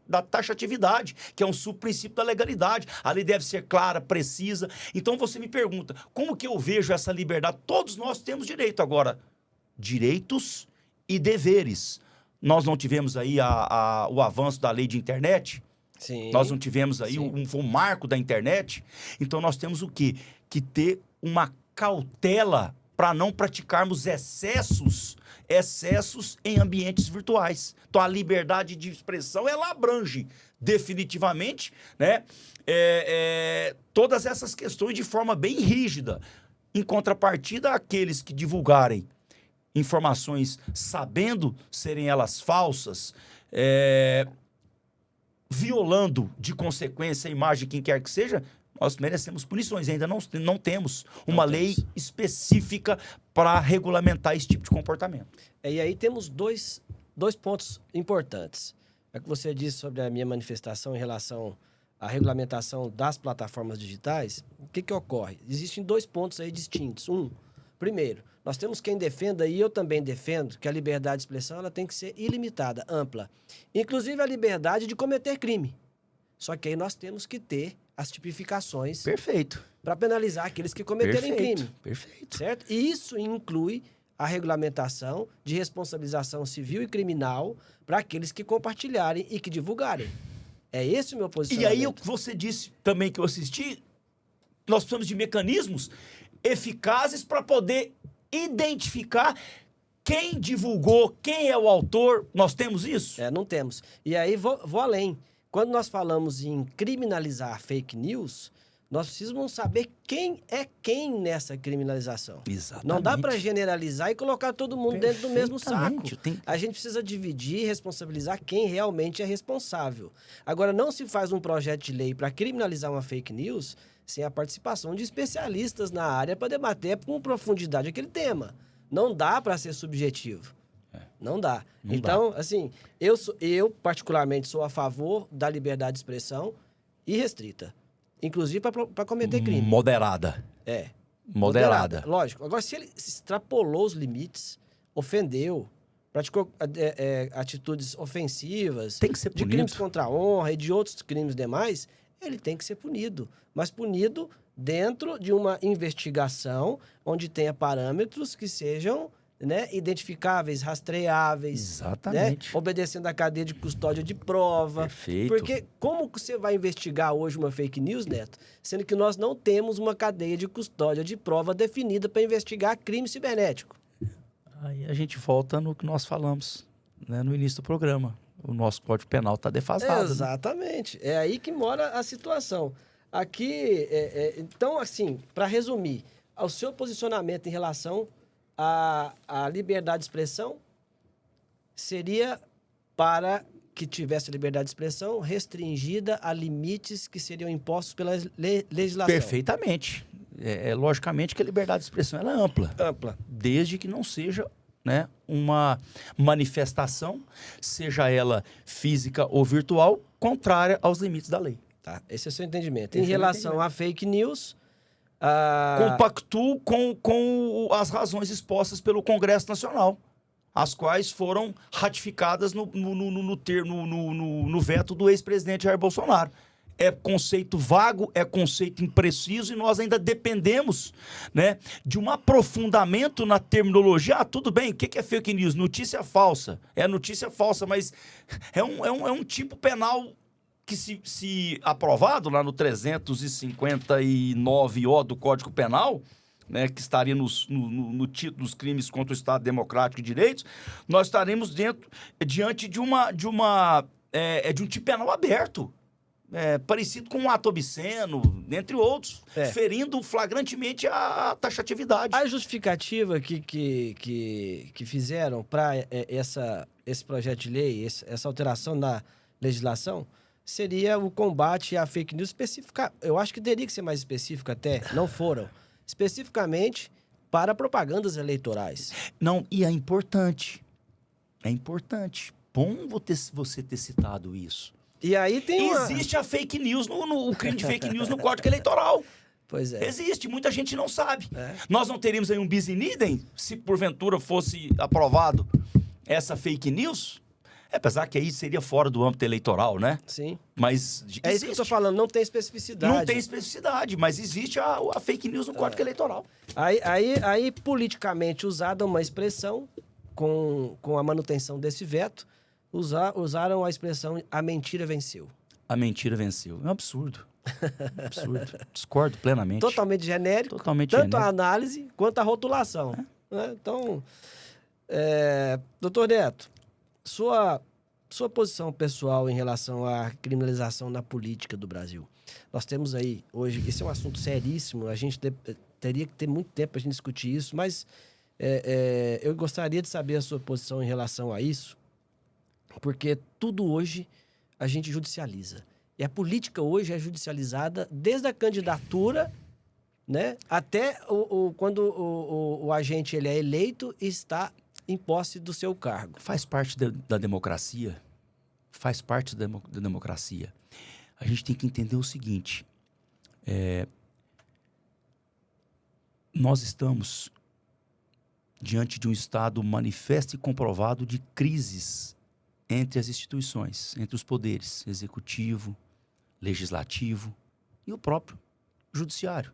[SPEAKER 2] da taxatividade, que é um subprincípio da legalidade. A lei deve ser clara, precisa. Então, você me pergunta, como que eu vejo essa liberdade? Todos nós temos direito agora. Direitos e deveres. Nós não tivemos aí o avanço da lei de internet?
[SPEAKER 1] Sim.
[SPEAKER 2] Nós não tivemos aí um marco da internet? Então, nós temos o quê? Que ter uma cautela para não praticarmos excessos em ambientes virtuais. Então, a liberdade de expressão, ela abrange definitivamente, né, todas essas questões de forma bem rígida. Em contrapartida, aqueles que divulgarem informações sabendo serem elas falsas, violando de consequência a imagem de quem quer que seja, nós merecemos punições. Ainda não temos uma lei específica para regulamentar esse tipo de comportamento.
[SPEAKER 1] E aí temos dois pontos importantes. É que você disse sobre a minha manifestação em relação à regulamentação das plataformas digitais. O que ocorre? Existem 2 pontos aí distintos. Primeiro, nós temos quem defenda, e eu também defendo, que a liberdade de expressão ela tem que ser ilimitada, ampla. Inclusive a liberdade de cometer crime. Só que aí nós temos que ter as tipificações.
[SPEAKER 2] Perfeito.
[SPEAKER 1] Para penalizar aqueles que cometerem crime.
[SPEAKER 2] Perfeito.
[SPEAKER 1] Certo? E isso inclui a regulamentação de responsabilização civil e criminal para aqueles que compartilharem e que divulgarem. É esse o meu posicionamento.
[SPEAKER 2] E aí, você disse também que eu assisti, nós precisamos de mecanismos eficazes para poder identificar quem divulgou, quem é o autor. Nós temos isso?
[SPEAKER 1] Não temos. E aí, vou além. Quando nós falamos em criminalizar fake news, Nós precisamos saber quem é quem nessa criminalização.
[SPEAKER 2] Exatamente.
[SPEAKER 1] Não dá para generalizar e colocar todo mundo dentro do mesmo saco.
[SPEAKER 2] Tem...
[SPEAKER 1] A gente precisa dividir e responsabilizar quem realmente é responsável. Agora, não se faz um projeto de lei para criminalizar uma fake news sem a participação de especialistas na área para debater com profundidade aquele tema. Não dá para ser subjetivo. Não dá. Então, assim, eu particularmente sou a favor da liberdade de expressão irrestrita. Inclusive para cometer crime.
[SPEAKER 2] Moderada. Moderada.
[SPEAKER 1] Lógico. Agora, se ele extrapolou os limites, ofendeu, praticou atitudes ofensivas,
[SPEAKER 2] tem que ser
[SPEAKER 1] de crimes contra a honra e de outros crimes demais, ele tem que ser punido. Mas punido dentro de uma investigação onde tenha parâmetros que sejam, né, identificáveis, rastreáveis.
[SPEAKER 2] Exatamente.
[SPEAKER 1] Né, obedecendo à cadeia de custódia de prova.
[SPEAKER 2] Perfeito.
[SPEAKER 1] Porque como que você vai investigar hoje uma fake news, Neto, sendo que nós não temos uma cadeia de custódia de prova definida para investigar crime cibernético?
[SPEAKER 2] Aí a gente volta no que nós falamos, né, no início do programa. O nosso Código Penal está defasado.
[SPEAKER 1] Exatamente. Né? É aí que mora a situação. Aqui, então, assim, para resumir, o seu posicionamento em relação à liberdade de expressão seria para que tivesse liberdade de expressão restringida a limites que seriam impostos pela legislação.
[SPEAKER 2] Perfeitamente. Logicamente que a liberdade de expressão ela é ampla.
[SPEAKER 1] Ampla.
[SPEAKER 2] Desde que não seja, né, uma manifestação, seja ela física ou virtual, contrária aos limites da lei.
[SPEAKER 1] Tá, esse é o seu entendimento. Em relação a fake news...
[SPEAKER 2] Compactuo com as razões expostas pelo Congresso Nacional, as quais foram ratificadas no veto do ex-presidente Jair Bolsonaro. É conceito vago, é conceito impreciso e nós ainda dependemos, né, de um aprofundamento na terminologia. Ah, tudo bem, o que é fake news? Notícia falsa. É notícia falsa, mas é um tipo penal que, se aprovado lá no 359-O do Código Penal, né, que estaria no título dos crimes contra o Estado Democrático e Direitos, nós estaremos diante de um tipo penal aberto. Parecido com um ato obsceno, entre outros, ferindo flagrantemente a taxatividade.
[SPEAKER 1] A justificativa que fizeram para esse projeto de lei, essa alteração na legislação, seria o combate à fake news específica. Eu acho que teria que ser mais específico até, não foram. Especificamente para propagandas eleitorais.
[SPEAKER 2] Não, e é importante. É importante. Bom você ter citado isso.
[SPEAKER 1] E aí tem
[SPEAKER 2] Existe a fake news, o crime de fake news no Código Eleitoral.
[SPEAKER 1] Pois é.
[SPEAKER 2] Existe, muita gente não sabe. Nós não teríamos aí um bis in idem se porventura fosse aprovado essa fake news? Apesar que aí seria fora do âmbito eleitoral, né?
[SPEAKER 1] Sim.
[SPEAKER 2] Mas
[SPEAKER 1] existe. É isso que eu tô falando, não tem especificidade.
[SPEAKER 2] Não tem especificidade, mas existe a fake news no Código Eleitoral.
[SPEAKER 1] Aí, politicamente usada uma expressão com a manutenção desse veto, usaram a expressão "a mentira venceu".
[SPEAKER 2] A mentira venceu. É um absurdo. Absurdo. Discordo plenamente.
[SPEAKER 1] Totalmente genérico.
[SPEAKER 2] Totalmente
[SPEAKER 1] tanto
[SPEAKER 2] genérico.
[SPEAKER 1] a análise quanto a rotulação. Né? Então, doutor Neto, sua posição pessoal em relação à criminalização na política do Brasil. Nós temos aí, hoje, esse é um assunto seríssimo, a gente teria que ter muito tempo para a gente discutir isso, mas eu gostaria de saber a sua posição em relação a isso, porque tudo hoje a gente judicializa. E a política hoje é judicializada desde a candidatura, né, até quando o agente ele é eleito e está em posse do seu cargo.
[SPEAKER 2] Faz parte da democracia. Faz parte da democracia. A gente tem que entender o seguinte. Nós estamos diante de um estado manifesto e comprovado de crises entre as instituições, entre os poderes executivo, legislativo e o próprio judiciário.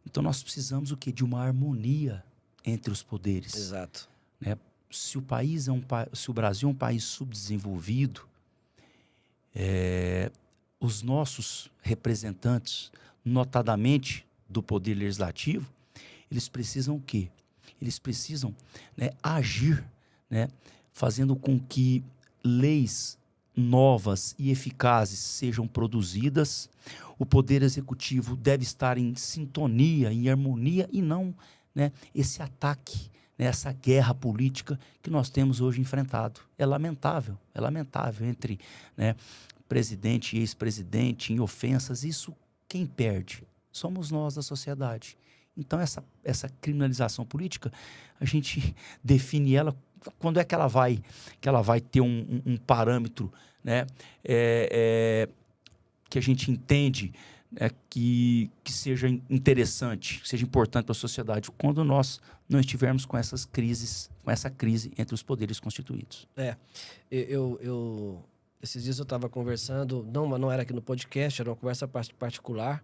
[SPEAKER 2] Então nós precisamos o quê? De uma harmonia entre os poderes.
[SPEAKER 1] Exato.
[SPEAKER 2] Né? Se o Brasil é um país subdesenvolvido, os nossos representantes, notadamente do poder legislativo, eles precisam o quê? Eles precisam, né, agir, né, fazendo com que leis novas e eficazes sejam produzidas, o Poder Executivo deve estar em sintonia, em harmonia, e não, né, esse ataque, né, essa guerra política que nós temos hoje enfrentado. É lamentável entre, né, presidente e ex-presidente em ofensas. Isso quem perde? Somos nós da sociedade. Então essa criminalização política, a gente define ela quando é que ela vai ter um parâmetro, né, que a gente entende, que seja interessante, que seja importante para a sociedade, quando nós não estivermos com essa crise entre os poderes constituídos.
[SPEAKER 1] Esses dias eu estava conversando, não era aqui no podcast, era uma conversa particular,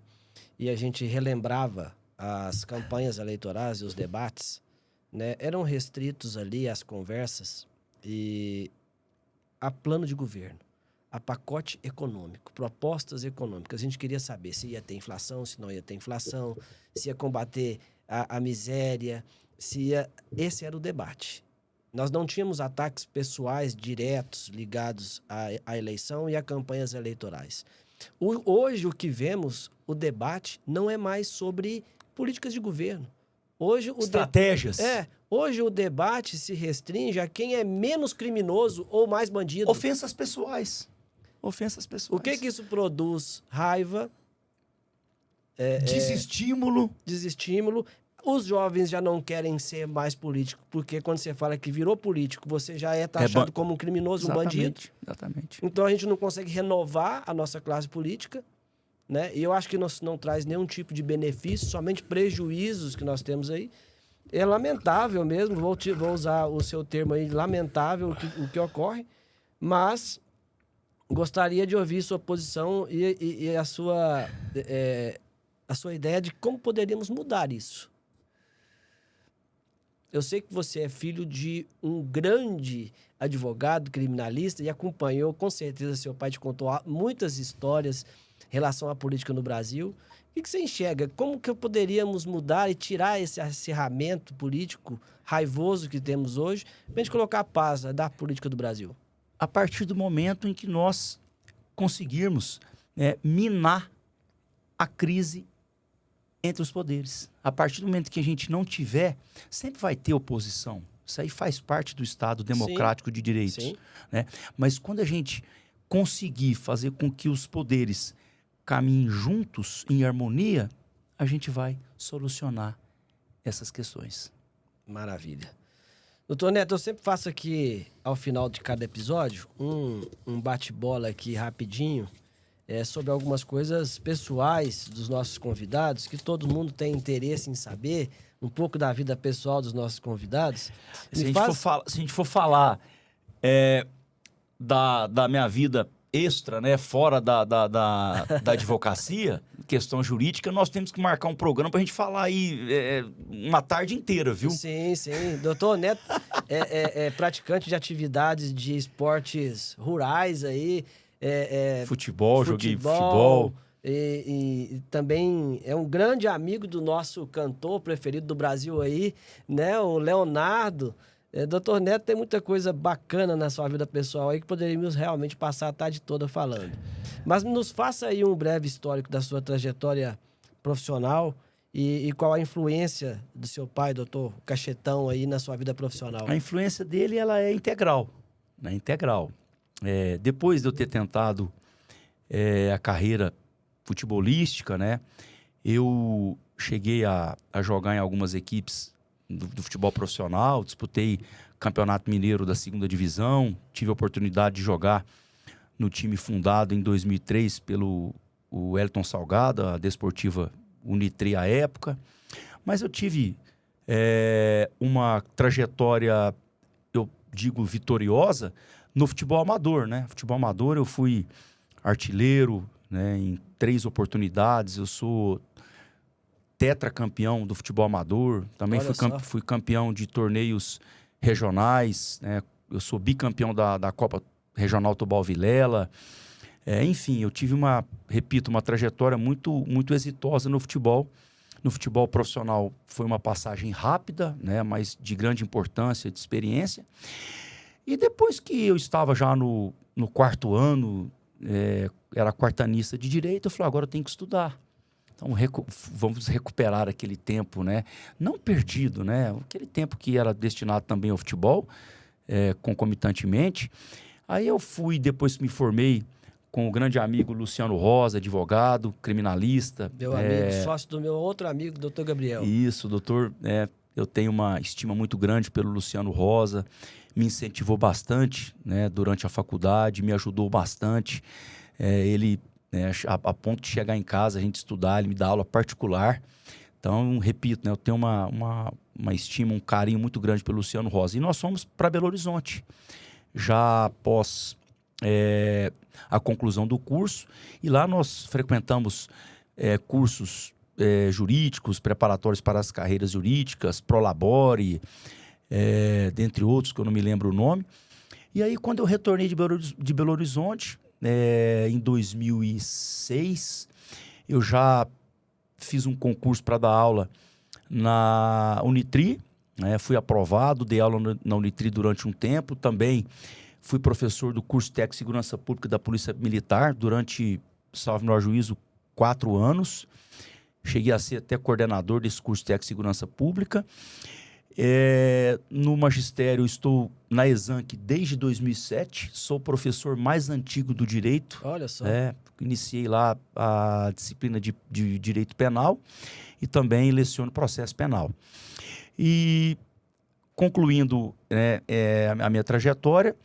[SPEAKER 1] e a gente relembrava as campanhas eleitorais e os debates, né? Eram restritos ali as conversas e a plano de governo, a pacote econômico, propostas econômicas. A gente queria saber se ia ter inflação, se não ia ter inflação, se ia combater a miséria, Esse era o debate. Nós não tínhamos ataques pessoais diretos ligados à eleição e a campanhas eleitorais. Hoje, o que vemos, o debate não é mais sobre políticas de governo. Hoje,
[SPEAKER 2] estratégias.
[SPEAKER 1] Hoje o debate se restringe a quem é menos criminoso ou mais bandido.
[SPEAKER 2] Ofensas pessoais.
[SPEAKER 1] O que isso produz? Raiva. Desestímulo. Os jovens já não querem ser mais políticos, porque quando você fala que virou político, você já é taxado como um criminoso, um bandido.
[SPEAKER 2] Exatamente.
[SPEAKER 1] Então a gente não consegue renovar a nossa classe política, né? E eu acho que não traz nenhum tipo de benefício, somente prejuízos que nós temos aí. É lamentável mesmo, vou usar o seu termo aí, lamentável o que ocorre, mas gostaria de ouvir sua posição e a sua ideia de como poderíamos mudar isso. Eu sei que você é filho de um grande advogado criminalista e acompanhou, com certeza, seu pai te contou muitas histórias em relação à política no Brasil. O que você enxerga? Como que poderíamos mudar e tirar esse acirramento político raivoso que temos hoje para a gente colocar a paz da política do Brasil?
[SPEAKER 2] A partir do momento em que nós conseguirmos minar a crise entre os poderes. A partir do momento que a gente não tiver, sempre vai ter oposição. Isso aí faz parte do Estado democrático de direitos. Né? Mas quando a gente conseguir fazer com que os poderes caminhem juntos, em harmonia, a gente vai solucionar essas questões.
[SPEAKER 1] Maravilha. Doutor Neto, eu sempre faço aqui, ao final de cada episódio, um bate-bola aqui rapidinho, sobre algumas coisas pessoais dos nossos convidados, que todo mundo tem interesse em saber, um pouco da vida pessoal dos nossos convidados.
[SPEAKER 2] Se a gente for falar da minha vida extra, né, fora da advocacia, questão jurídica, nós temos que marcar um programa para a gente falar aí uma tarde inteira, viu?
[SPEAKER 1] Sim. Doutor Neto é praticante de atividades de esportes rurais aí,
[SPEAKER 2] joguei futebol.
[SPEAKER 1] E também é um grande amigo do nosso cantor preferido do Brasil aí, né? O Leonardo. Doutor Neto tem muita coisa bacana na sua vida pessoal aí que poderíamos realmente passar a tarde toda falando. Mas nos faça aí um breve histórico da sua trajetória profissional e qual a influência do seu pai, doutor Cachetão, aí na sua vida profissional.
[SPEAKER 2] A influência dele, ela é integral, né? Integral. Depois de eu ter tentado a carreira futebolística, né, eu cheguei a jogar em algumas equipes do futebol profissional, disputei Campeonato Mineiro da 2ª Divisão, tive a oportunidade de jogar no time fundado em 2003 pelo Wellington Salgado, a Desportiva Unitri à época, mas eu tive uma trajetória, eu digo, vitoriosa, no futebol amador, né? Futebol amador, eu fui artilheiro, né, em 3 oportunidades. Eu sou tetracampeão do futebol amador. Também fui campeão de torneios regionais, né? Eu sou bicampeão da Copa Regional Tubal Vilela. Enfim, eu tive uma trajetória muito, muito exitosa no futebol. No futebol profissional foi uma passagem rápida, né, mas de grande importância, de experiência. E depois que eu estava já no quarto ano, era quartanista de Direito, eu falei, agora eu tenho que estudar. Então, vamos recuperar aquele tempo, né? Não perdido, né? Aquele tempo que era destinado também ao futebol, concomitantemente. Aí eu fui, depois que me formei, com o grande amigo Luciano Rosa, advogado, criminalista.
[SPEAKER 1] Meu amigo, sócio do meu outro amigo, doutor Gabriel.
[SPEAKER 2] Isso, doutor. Eu tenho uma estima muito grande pelo Luciano Rosa. Me incentivou bastante, né, durante a faculdade, me ajudou bastante. Ele, a ponto de chegar em casa, a gente estudar, ele me dá aula particular. Então, repito, né, eu tenho uma estima, um carinho muito grande pelo Luciano Rosa. E nós fomos para Belo Horizonte, já após a conclusão do curso. E lá nós frequentamos cursos jurídicos, preparatórios para as carreiras jurídicas, Prolabore, dentre outros, que eu não me lembro o nome. E aí, quando eu retornei de Belo Horizonte, em 2006, eu já fiz um concurso para dar aula na Unitri, né? Fui aprovado, dei aula na Unitri durante um tempo. Também fui professor do curso técnico de segurança pública da Polícia Militar durante, salvo melhor juízo, 4 anos. Cheguei a ser até coordenador desse curso técnico de segurança pública. No magistério, estou na Exanc desde 2007, sou o professor mais antigo do direito.
[SPEAKER 1] Olha só.
[SPEAKER 2] Iniciei lá a disciplina de direito penal e também leciono processo penal. E concluindo a minha trajetória,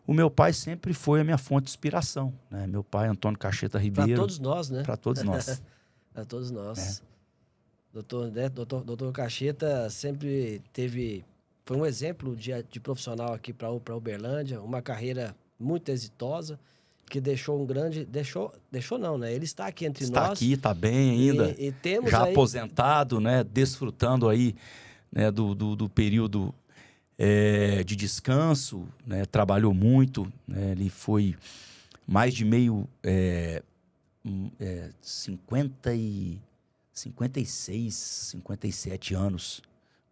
[SPEAKER 2] o meu pai sempre foi a minha fonte de inspiração, né? Meu pai, Antônio Cacheta Ribeiro.
[SPEAKER 1] Para todos nós, né?
[SPEAKER 2] Para todos nós.
[SPEAKER 1] Para todos nós. Doutor Cacheta sempre foi um exemplo de profissional aqui para Uberlândia, uma carreira muito exitosa, que deixou um grande... Deixou não, né? Ele está aqui entre nós.
[SPEAKER 2] Está aqui, está bem ainda.
[SPEAKER 1] E temos
[SPEAKER 2] já
[SPEAKER 1] aí...
[SPEAKER 2] aposentado, né? Desfrutando aí, né, do período de descanso, né? Trabalhou muito, né? Ele foi mais de 56, 57 anos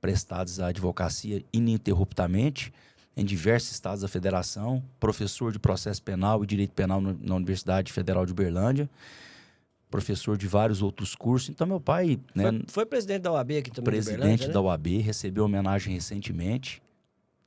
[SPEAKER 2] prestados à advocacia ininterruptamente em diversos estados da federação, professor de processo penal e direito penal na Universidade Federal de Uberlândia, professor de vários outros cursos. Então, meu pai...
[SPEAKER 1] Foi presidente da OAB aqui também,
[SPEAKER 2] presidente da OAB, recebeu homenagem recentemente.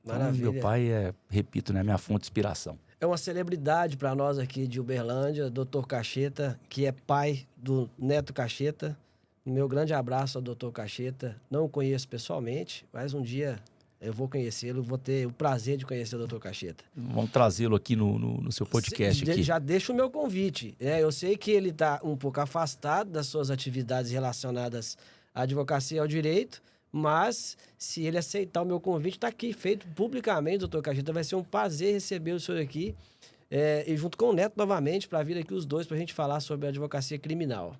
[SPEAKER 1] Maravilha.
[SPEAKER 2] Então, meu pai repito, né, minha fonte de inspiração.
[SPEAKER 1] É uma celebridade para nós aqui de Uberlândia, doutor Cacheta, que é pai do Neto Cacheta. Meu grande abraço ao doutor Cacheta. Não o conheço pessoalmente, mas um dia eu vou conhecê-lo, vou ter o prazer de conhecer o doutor Cacheta.
[SPEAKER 2] Vamos trazê-lo aqui no seu podcast.
[SPEAKER 1] Já deixo o meu convite. Eu sei que ele está um pouco afastado das suas atividades relacionadas à advocacia e ao direito, mas se ele aceitar o meu convite, está aqui feito publicamente, doutor Cacheta. Vai ser um prazer receber o senhor aqui, e junto com o Neto novamente, para vir aqui os dois para a gente falar sobre a advocacia criminal.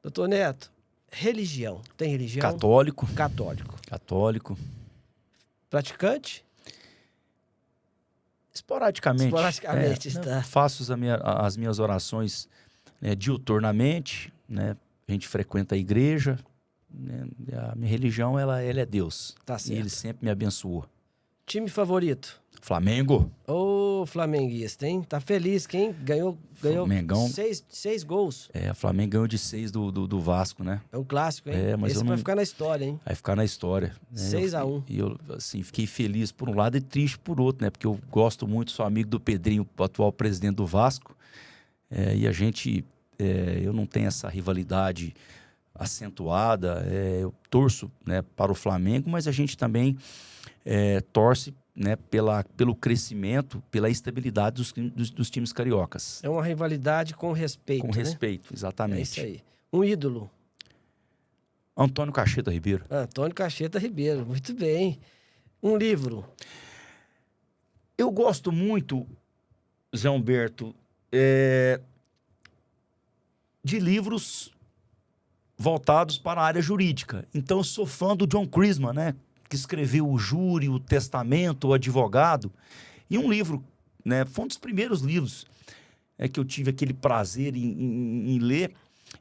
[SPEAKER 1] Doutor Neto, religião. Tem religião?
[SPEAKER 2] Católico.
[SPEAKER 1] Católico. Praticante?
[SPEAKER 2] Esporadicamente.
[SPEAKER 1] Tá.
[SPEAKER 2] Faço as minhas orações, né, diuturnamente, né? A gente frequenta a igreja, né? A minha religião, ela é Deus.
[SPEAKER 1] Tá certo.
[SPEAKER 2] E ele sempre me abençoou.
[SPEAKER 1] Time favorito?
[SPEAKER 2] Flamengo.
[SPEAKER 1] Ô, flamenguista, hein? Tá feliz, quem ganhou
[SPEAKER 2] Mengão.
[SPEAKER 1] 6 gols.
[SPEAKER 2] O Flamengo ganhou de 6 do Vasco, né?
[SPEAKER 1] É um clássico, hein?
[SPEAKER 2] Mas
[SPEAKER 1] esse vai ficar na história, hein?
[SPEAKER 2] Vai ficar na história.
[SPEAKER 1] 6-1.
[SPEAKER 2] E eu, assim, fiquei feliz por um lado e triste por outro, né? Porque eu gosto muito, sou amigo do Pedrinho, o atual presidente do Vasco. E a gente... eu não tenho essa rivalidade acentuada. Eu torço, né, para o Flamengo, mas a gente também torce, né, pelo crescimento, pela estabilidade dos times cariocas.
[SPEAKER 1] É uma rivalidade com respeito,
[SPEAKER 2] Com respeito,
[SPEAKER 1] né?
[SPEAKER 2] exatamente.
[SPEAKER 1] É isso aí. Um ídolo?
[SPEAKER 2] Antônio Cacheta Ribeiro.
[SPEAKER 1] Antônio Cacheta Ribeiro, muito bem. Um livro?
[SPEAKER 2] Eu gosto muito, Zé Humberto, de livros voltados para a área jurídica. Então, eu sou fã do John Crisman, né? Que escreveu O Júri, O Testamento, O Advogado. E um livro, né? Foi um dos primeiros livros que eu tive aquele prazer em ler.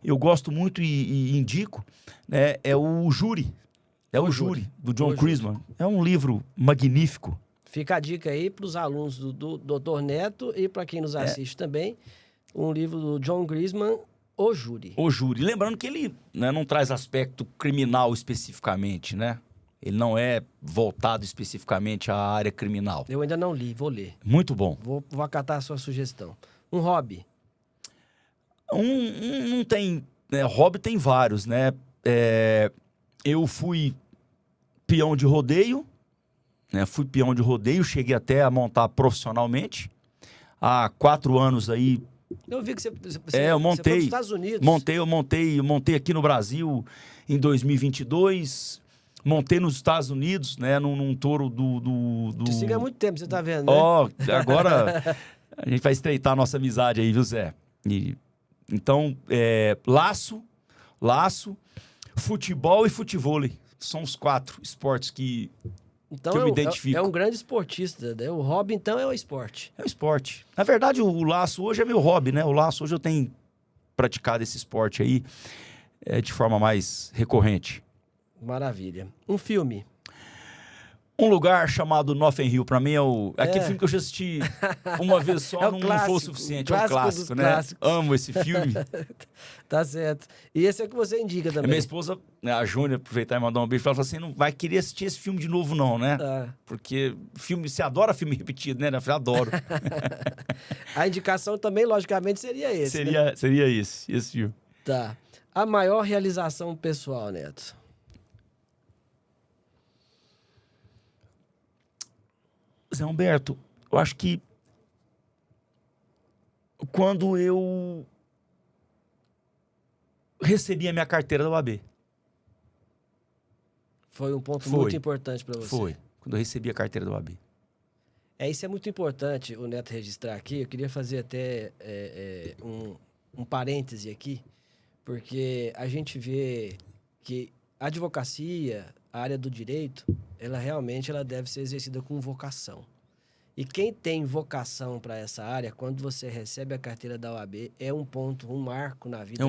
[SPEAKER 2] Eu gosto muito e indico, né? É O Júri. O Júri, do John Crisman. É um livro magnífico.
[SPEAKER 1] Fica a dica aí para os alunos do Dr. Neto e para quem nos assiste também, um livro do John Grisman, O Júri.
[SPEAKER 2] O Júri. Lembrando que ele, né, não traz aspecto criminal especificamente, né? Ele não é voltado especificamente à área criminal.
[SPEAKER 1] Eu ainda não li, vou ler.
[SPEAKER 2] Muito bom.
[SPEAKER 1] Vou acatar a sua sugestão. Um hobby.
[SPEAKER 2] Não tem... hobby tem vários, né? Eu fui peão de rodeio, né? Fui peão de rodeio, cheguei até a montar profissionalmente. Há 4 anos aí...
[SPEAKER 1] Eu vi que você
[SPEAKER 2] eu montei,
[SPEAKER 1] você foi para os Estados Unidos.
[SPEAKER 2] Eu montei aqui no Brasil em 2022... Montei nos Estados Unidos, né, num touro do...
[SPEAKER 1] Te siga há muito tempo, você tá vendo, né?
[SPEAKER 2] Agora a gente vai estreitar a nossa amizade aí, viu, Zé? Então, laço, futebol e futevôlei. São os 4 esportes que eu me identifico.
[SPEAKER 1] É um grande esportista, né? O hobby, então, é o esporte.
[SPEAKER 2] É o esporte. Na verdade, o laço hoje é meu hobby, né? O laço hoje eu tenho praticado esse esporte aí de forma mais recorrente.
[SPEAKER 1] Maravilha. Um filme.
[SPEAKER 2] Um Lugar Chamado Notting Hill, pra mim aquele filme que eu já assisti uma vez só, não foi o suficiente. É um clássico, né?
[SPEAKER 1] Clássicos.
[SPEAKER 2] Amo esse filme.
[SPEAKER 1] Tá certo. E esse é o que você indica também.
[SPEAKER 2] Minha esposa, a Júnia, aproveitar e mandar um beijo, ela falou assim, não vai querer assistir esse filme de novo não, né? Porque você adora filme repetido, né? Eu adoro.
[SPEAKER 1] A indicação também, logicamente, seria esse.
[SPEAKER 2] Seria esse filme.
[SPEAKER 1] Tá. A maior realização pessoal, Neto?
[SPEAKER 2] Zé Humberto, eu acho que quando eu recebi a minha carteira da OAB.
[SPEAKER 1] Foi um ponto muito importante para você.
[SPEAKER 2] Foi, quando eu recebi a carteira da OAB.
[SPEAKER 1] Isso é muito importante o Neto registrar aqui. Eu queria fazer até um parêntese aqui, porque a gente vê que a advocacia, a área do direito, ela realmente deve ser exercida com vocação. E quem tem vocação para essa área, quando você recebe a carteira da OAB, é um ponto, um marco na vida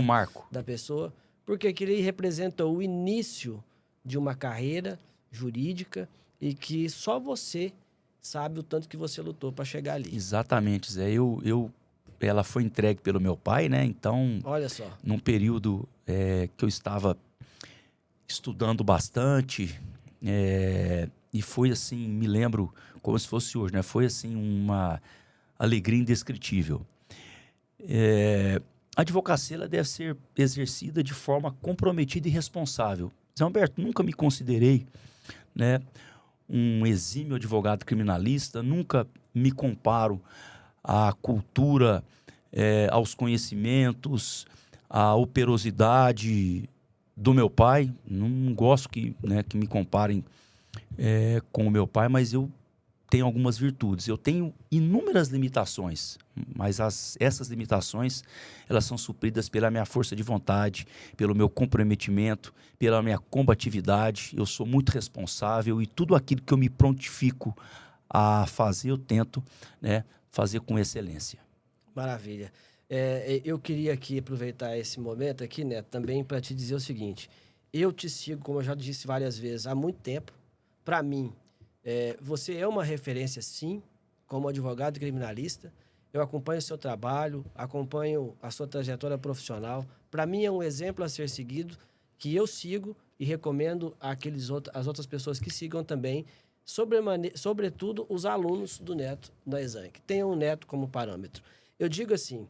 [SPEAKER 1] da pessoa, porque aquilo representa o início de uma carreira jurídica e que só você sabe o tanto que você lutou para chegar ali.
[SPEAKER 2] Exatamente, Zé. Ela foi entregue pelo meu pai, né? Então,
[SPEAKER 1] olha só,
[SPEAKER 2] num período que eu estava estudando bastante, e foi assim, me lembro como se fosse hoje, né? Foi assim uma alegria indescritível. A advocacia ela deve ser exercida de forma comprometida e responsável. Zé Humberto, nunca me considerei, né, um exímio advogado criminalista, nunca me comparo à cultura, aos conhecimentos, à operosidade do meu pai. Não gosto que me comparem com o meu pai, mas eu tenho algumas virtudes. Eu tenho inúmeras limitações, mas essas limitações elas são supridas pela minha força de vontade, pelo meu comprometimento, pela minha combatividade. Eu sou muito responsável e tudo aquilo que eu me prontifico a fazer, eu tento, né, fazer com excelência.
[SPEAKER 1] Maravilha. Eu queria aqui aproveitar esse momento aqui, Neto, também para te dizer o seguinte. Eu te sigo, como eu já disse várias vezes, há muito tempo. Para mim, você é uma referência, sim, como advogado criminalista. Eu acompanho o seu trabalho, acompanho a sua trajetória profissional. Para mim, é um exemplo a ser seguido, que eu sigo e recomendo às outras pessoas que sigam também, sobretudo os alunos do Neto da Exame, que tenham o Neto como parâmetro. Eu digo assim,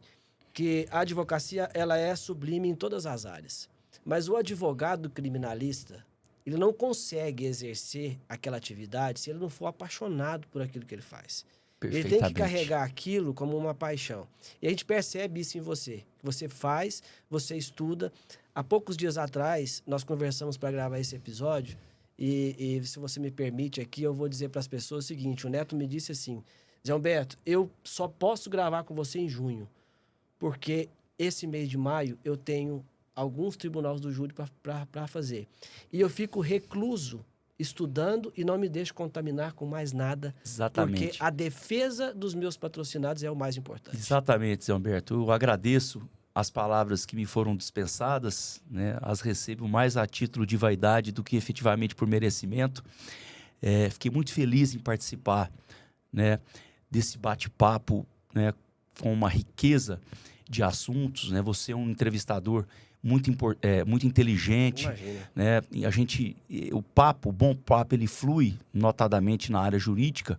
[SPEAKER 1] que a advocacia ela é sublime em todas as áreas, mas o advogado criminalista, ele não consegue exercer aquela atividade se ele não for apaixonado por aquilo que ele faz. Ele tem que carregar aquilo como uma paixão. E a gente percebe isso em você. Você faz, você estuda. Há poucos dias atrás, nós conversamos para gravar esse episódio e se você me permite aqui, eu vou dizer para as pessoas o seguinte, o Neto me disse assim, Zé Humberto, eu só posso gravar com você em junho, porque esse mês de maio eu tenho alguns tribunais do júri para fazer. E eu fico recluso, estudando e não me deixo contaminar com mais nada.
[SPEAKER 2] Exatamente.
[SPEAKER 1] Porque a defesa dos meus patrocinados é o mais importante.
[SPEAKER 2] Exatamente, Zé Humberto. Eu agradeço as palavras que me foram dispensadas, né? As recebo mais a título de vaidade do que efetivamente por merecimento. Fiquei muito feliz em participar, né, desse bate-papo, né, com uma riqueza de assuntos, né? Você é um entrevistador muito inteligente,
[SPEAKER 1] Imagina.
[SPEAKER 2] né? E o bom papo, ele flui notadamente na área jurídica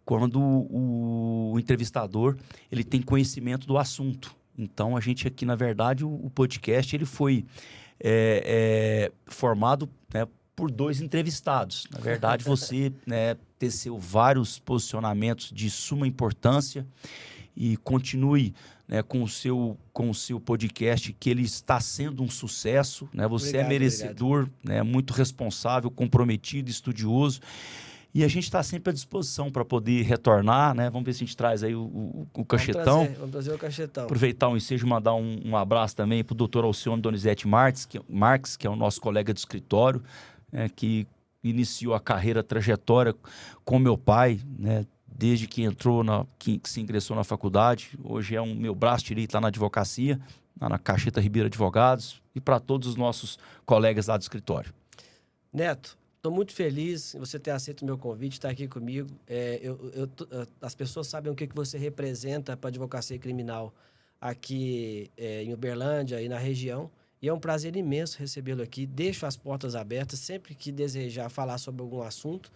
[SPEAKER 2] quando o entrevistador ele tem conhecimento do assunto. Então, a gente aqui, na verdade, o podcast ele foi formado, né, por 2 entrevistados. Na verdade, você, né, teceu vários posicionamentos de suma importância e continue, né, com o seu podcast, que ele está sendo um sucesso, né? Você
[SPEAKER 1] Obrigado,
[SPEAKER 2] é merecedor, né, muito responsável, comprometido, estudioso. E a gente está sempre à disposição para poder retornar, né? Vamos ver se a gente traz aí o cachetão.
[SPEAKER 1] Vamos trazer o cachetão.
[SPEAKER 2] Aproveitar o ensejo e mandar um abraço também para o doutor Alcione Donizete Marques, que é o nosso colega de escritório, que iniciou a carreira, a trajetória com meu pai, né? Desde que que se ingressou na faculdade. Hoje é meu braço direito lá na advocacia, lá na Cacheta Ribeiro Advogados, e para todos os nossos colegas lá do escritório.
[SPEAKER 1] Neto, estou muito feliz em você ter aceito o meu convite, estar aqui comigo. As pessoas sabem o que você representa para a advocacia criminal aqui em Uberlândia e na região. E é um prazer imenso recebê-lo aqui. Deixo as portas abertas. Sempre que desejar falar sobre algum assunto,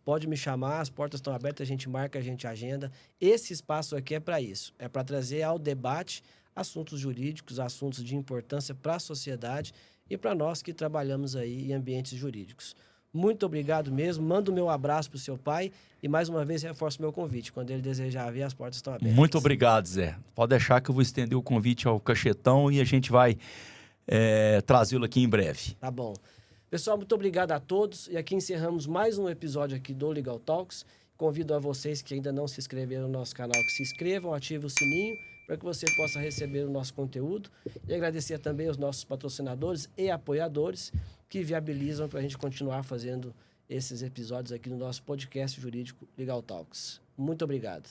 [SPEAKER 1] pode me chamar, as portas estão abertas, a gente marca, a gente agenda. Esse espaço aqui é para isso. É para trazer ao debate assuntos jurídicos, assuntos de importância para a sociedade e para nós que trabalhamos aí em ambientes jurídicos. Muito obrigado mesmo. Mando o meu abraço para o seu pai e mais uma vez reforço meu convite. Quando ele desejar vir, as portas estão abertas.
[SPEAKER 2] Muito obrigado, Zé. Pode deixar que eu vou estender o convite ao Cachetão e a gente vai trazê-lo aqui em breve.
[SPEAKER 1] Tá bom. Pessoal, muito obrigado a todos. E aqui encerramos mais um episódio aqui do Legal Talks. Convido a vocês que ainda não se inscreveram no nosso canal que se inscrevam, ativem o sininho para que você possa receber o nosso conteúdo. E agradecer também aos nossos patrocinadores e apoiadores que viabilizam para a gente continuar fazendo esses episódios aqui no nosso podcast jurídico Legal Talks. Muito obrigado.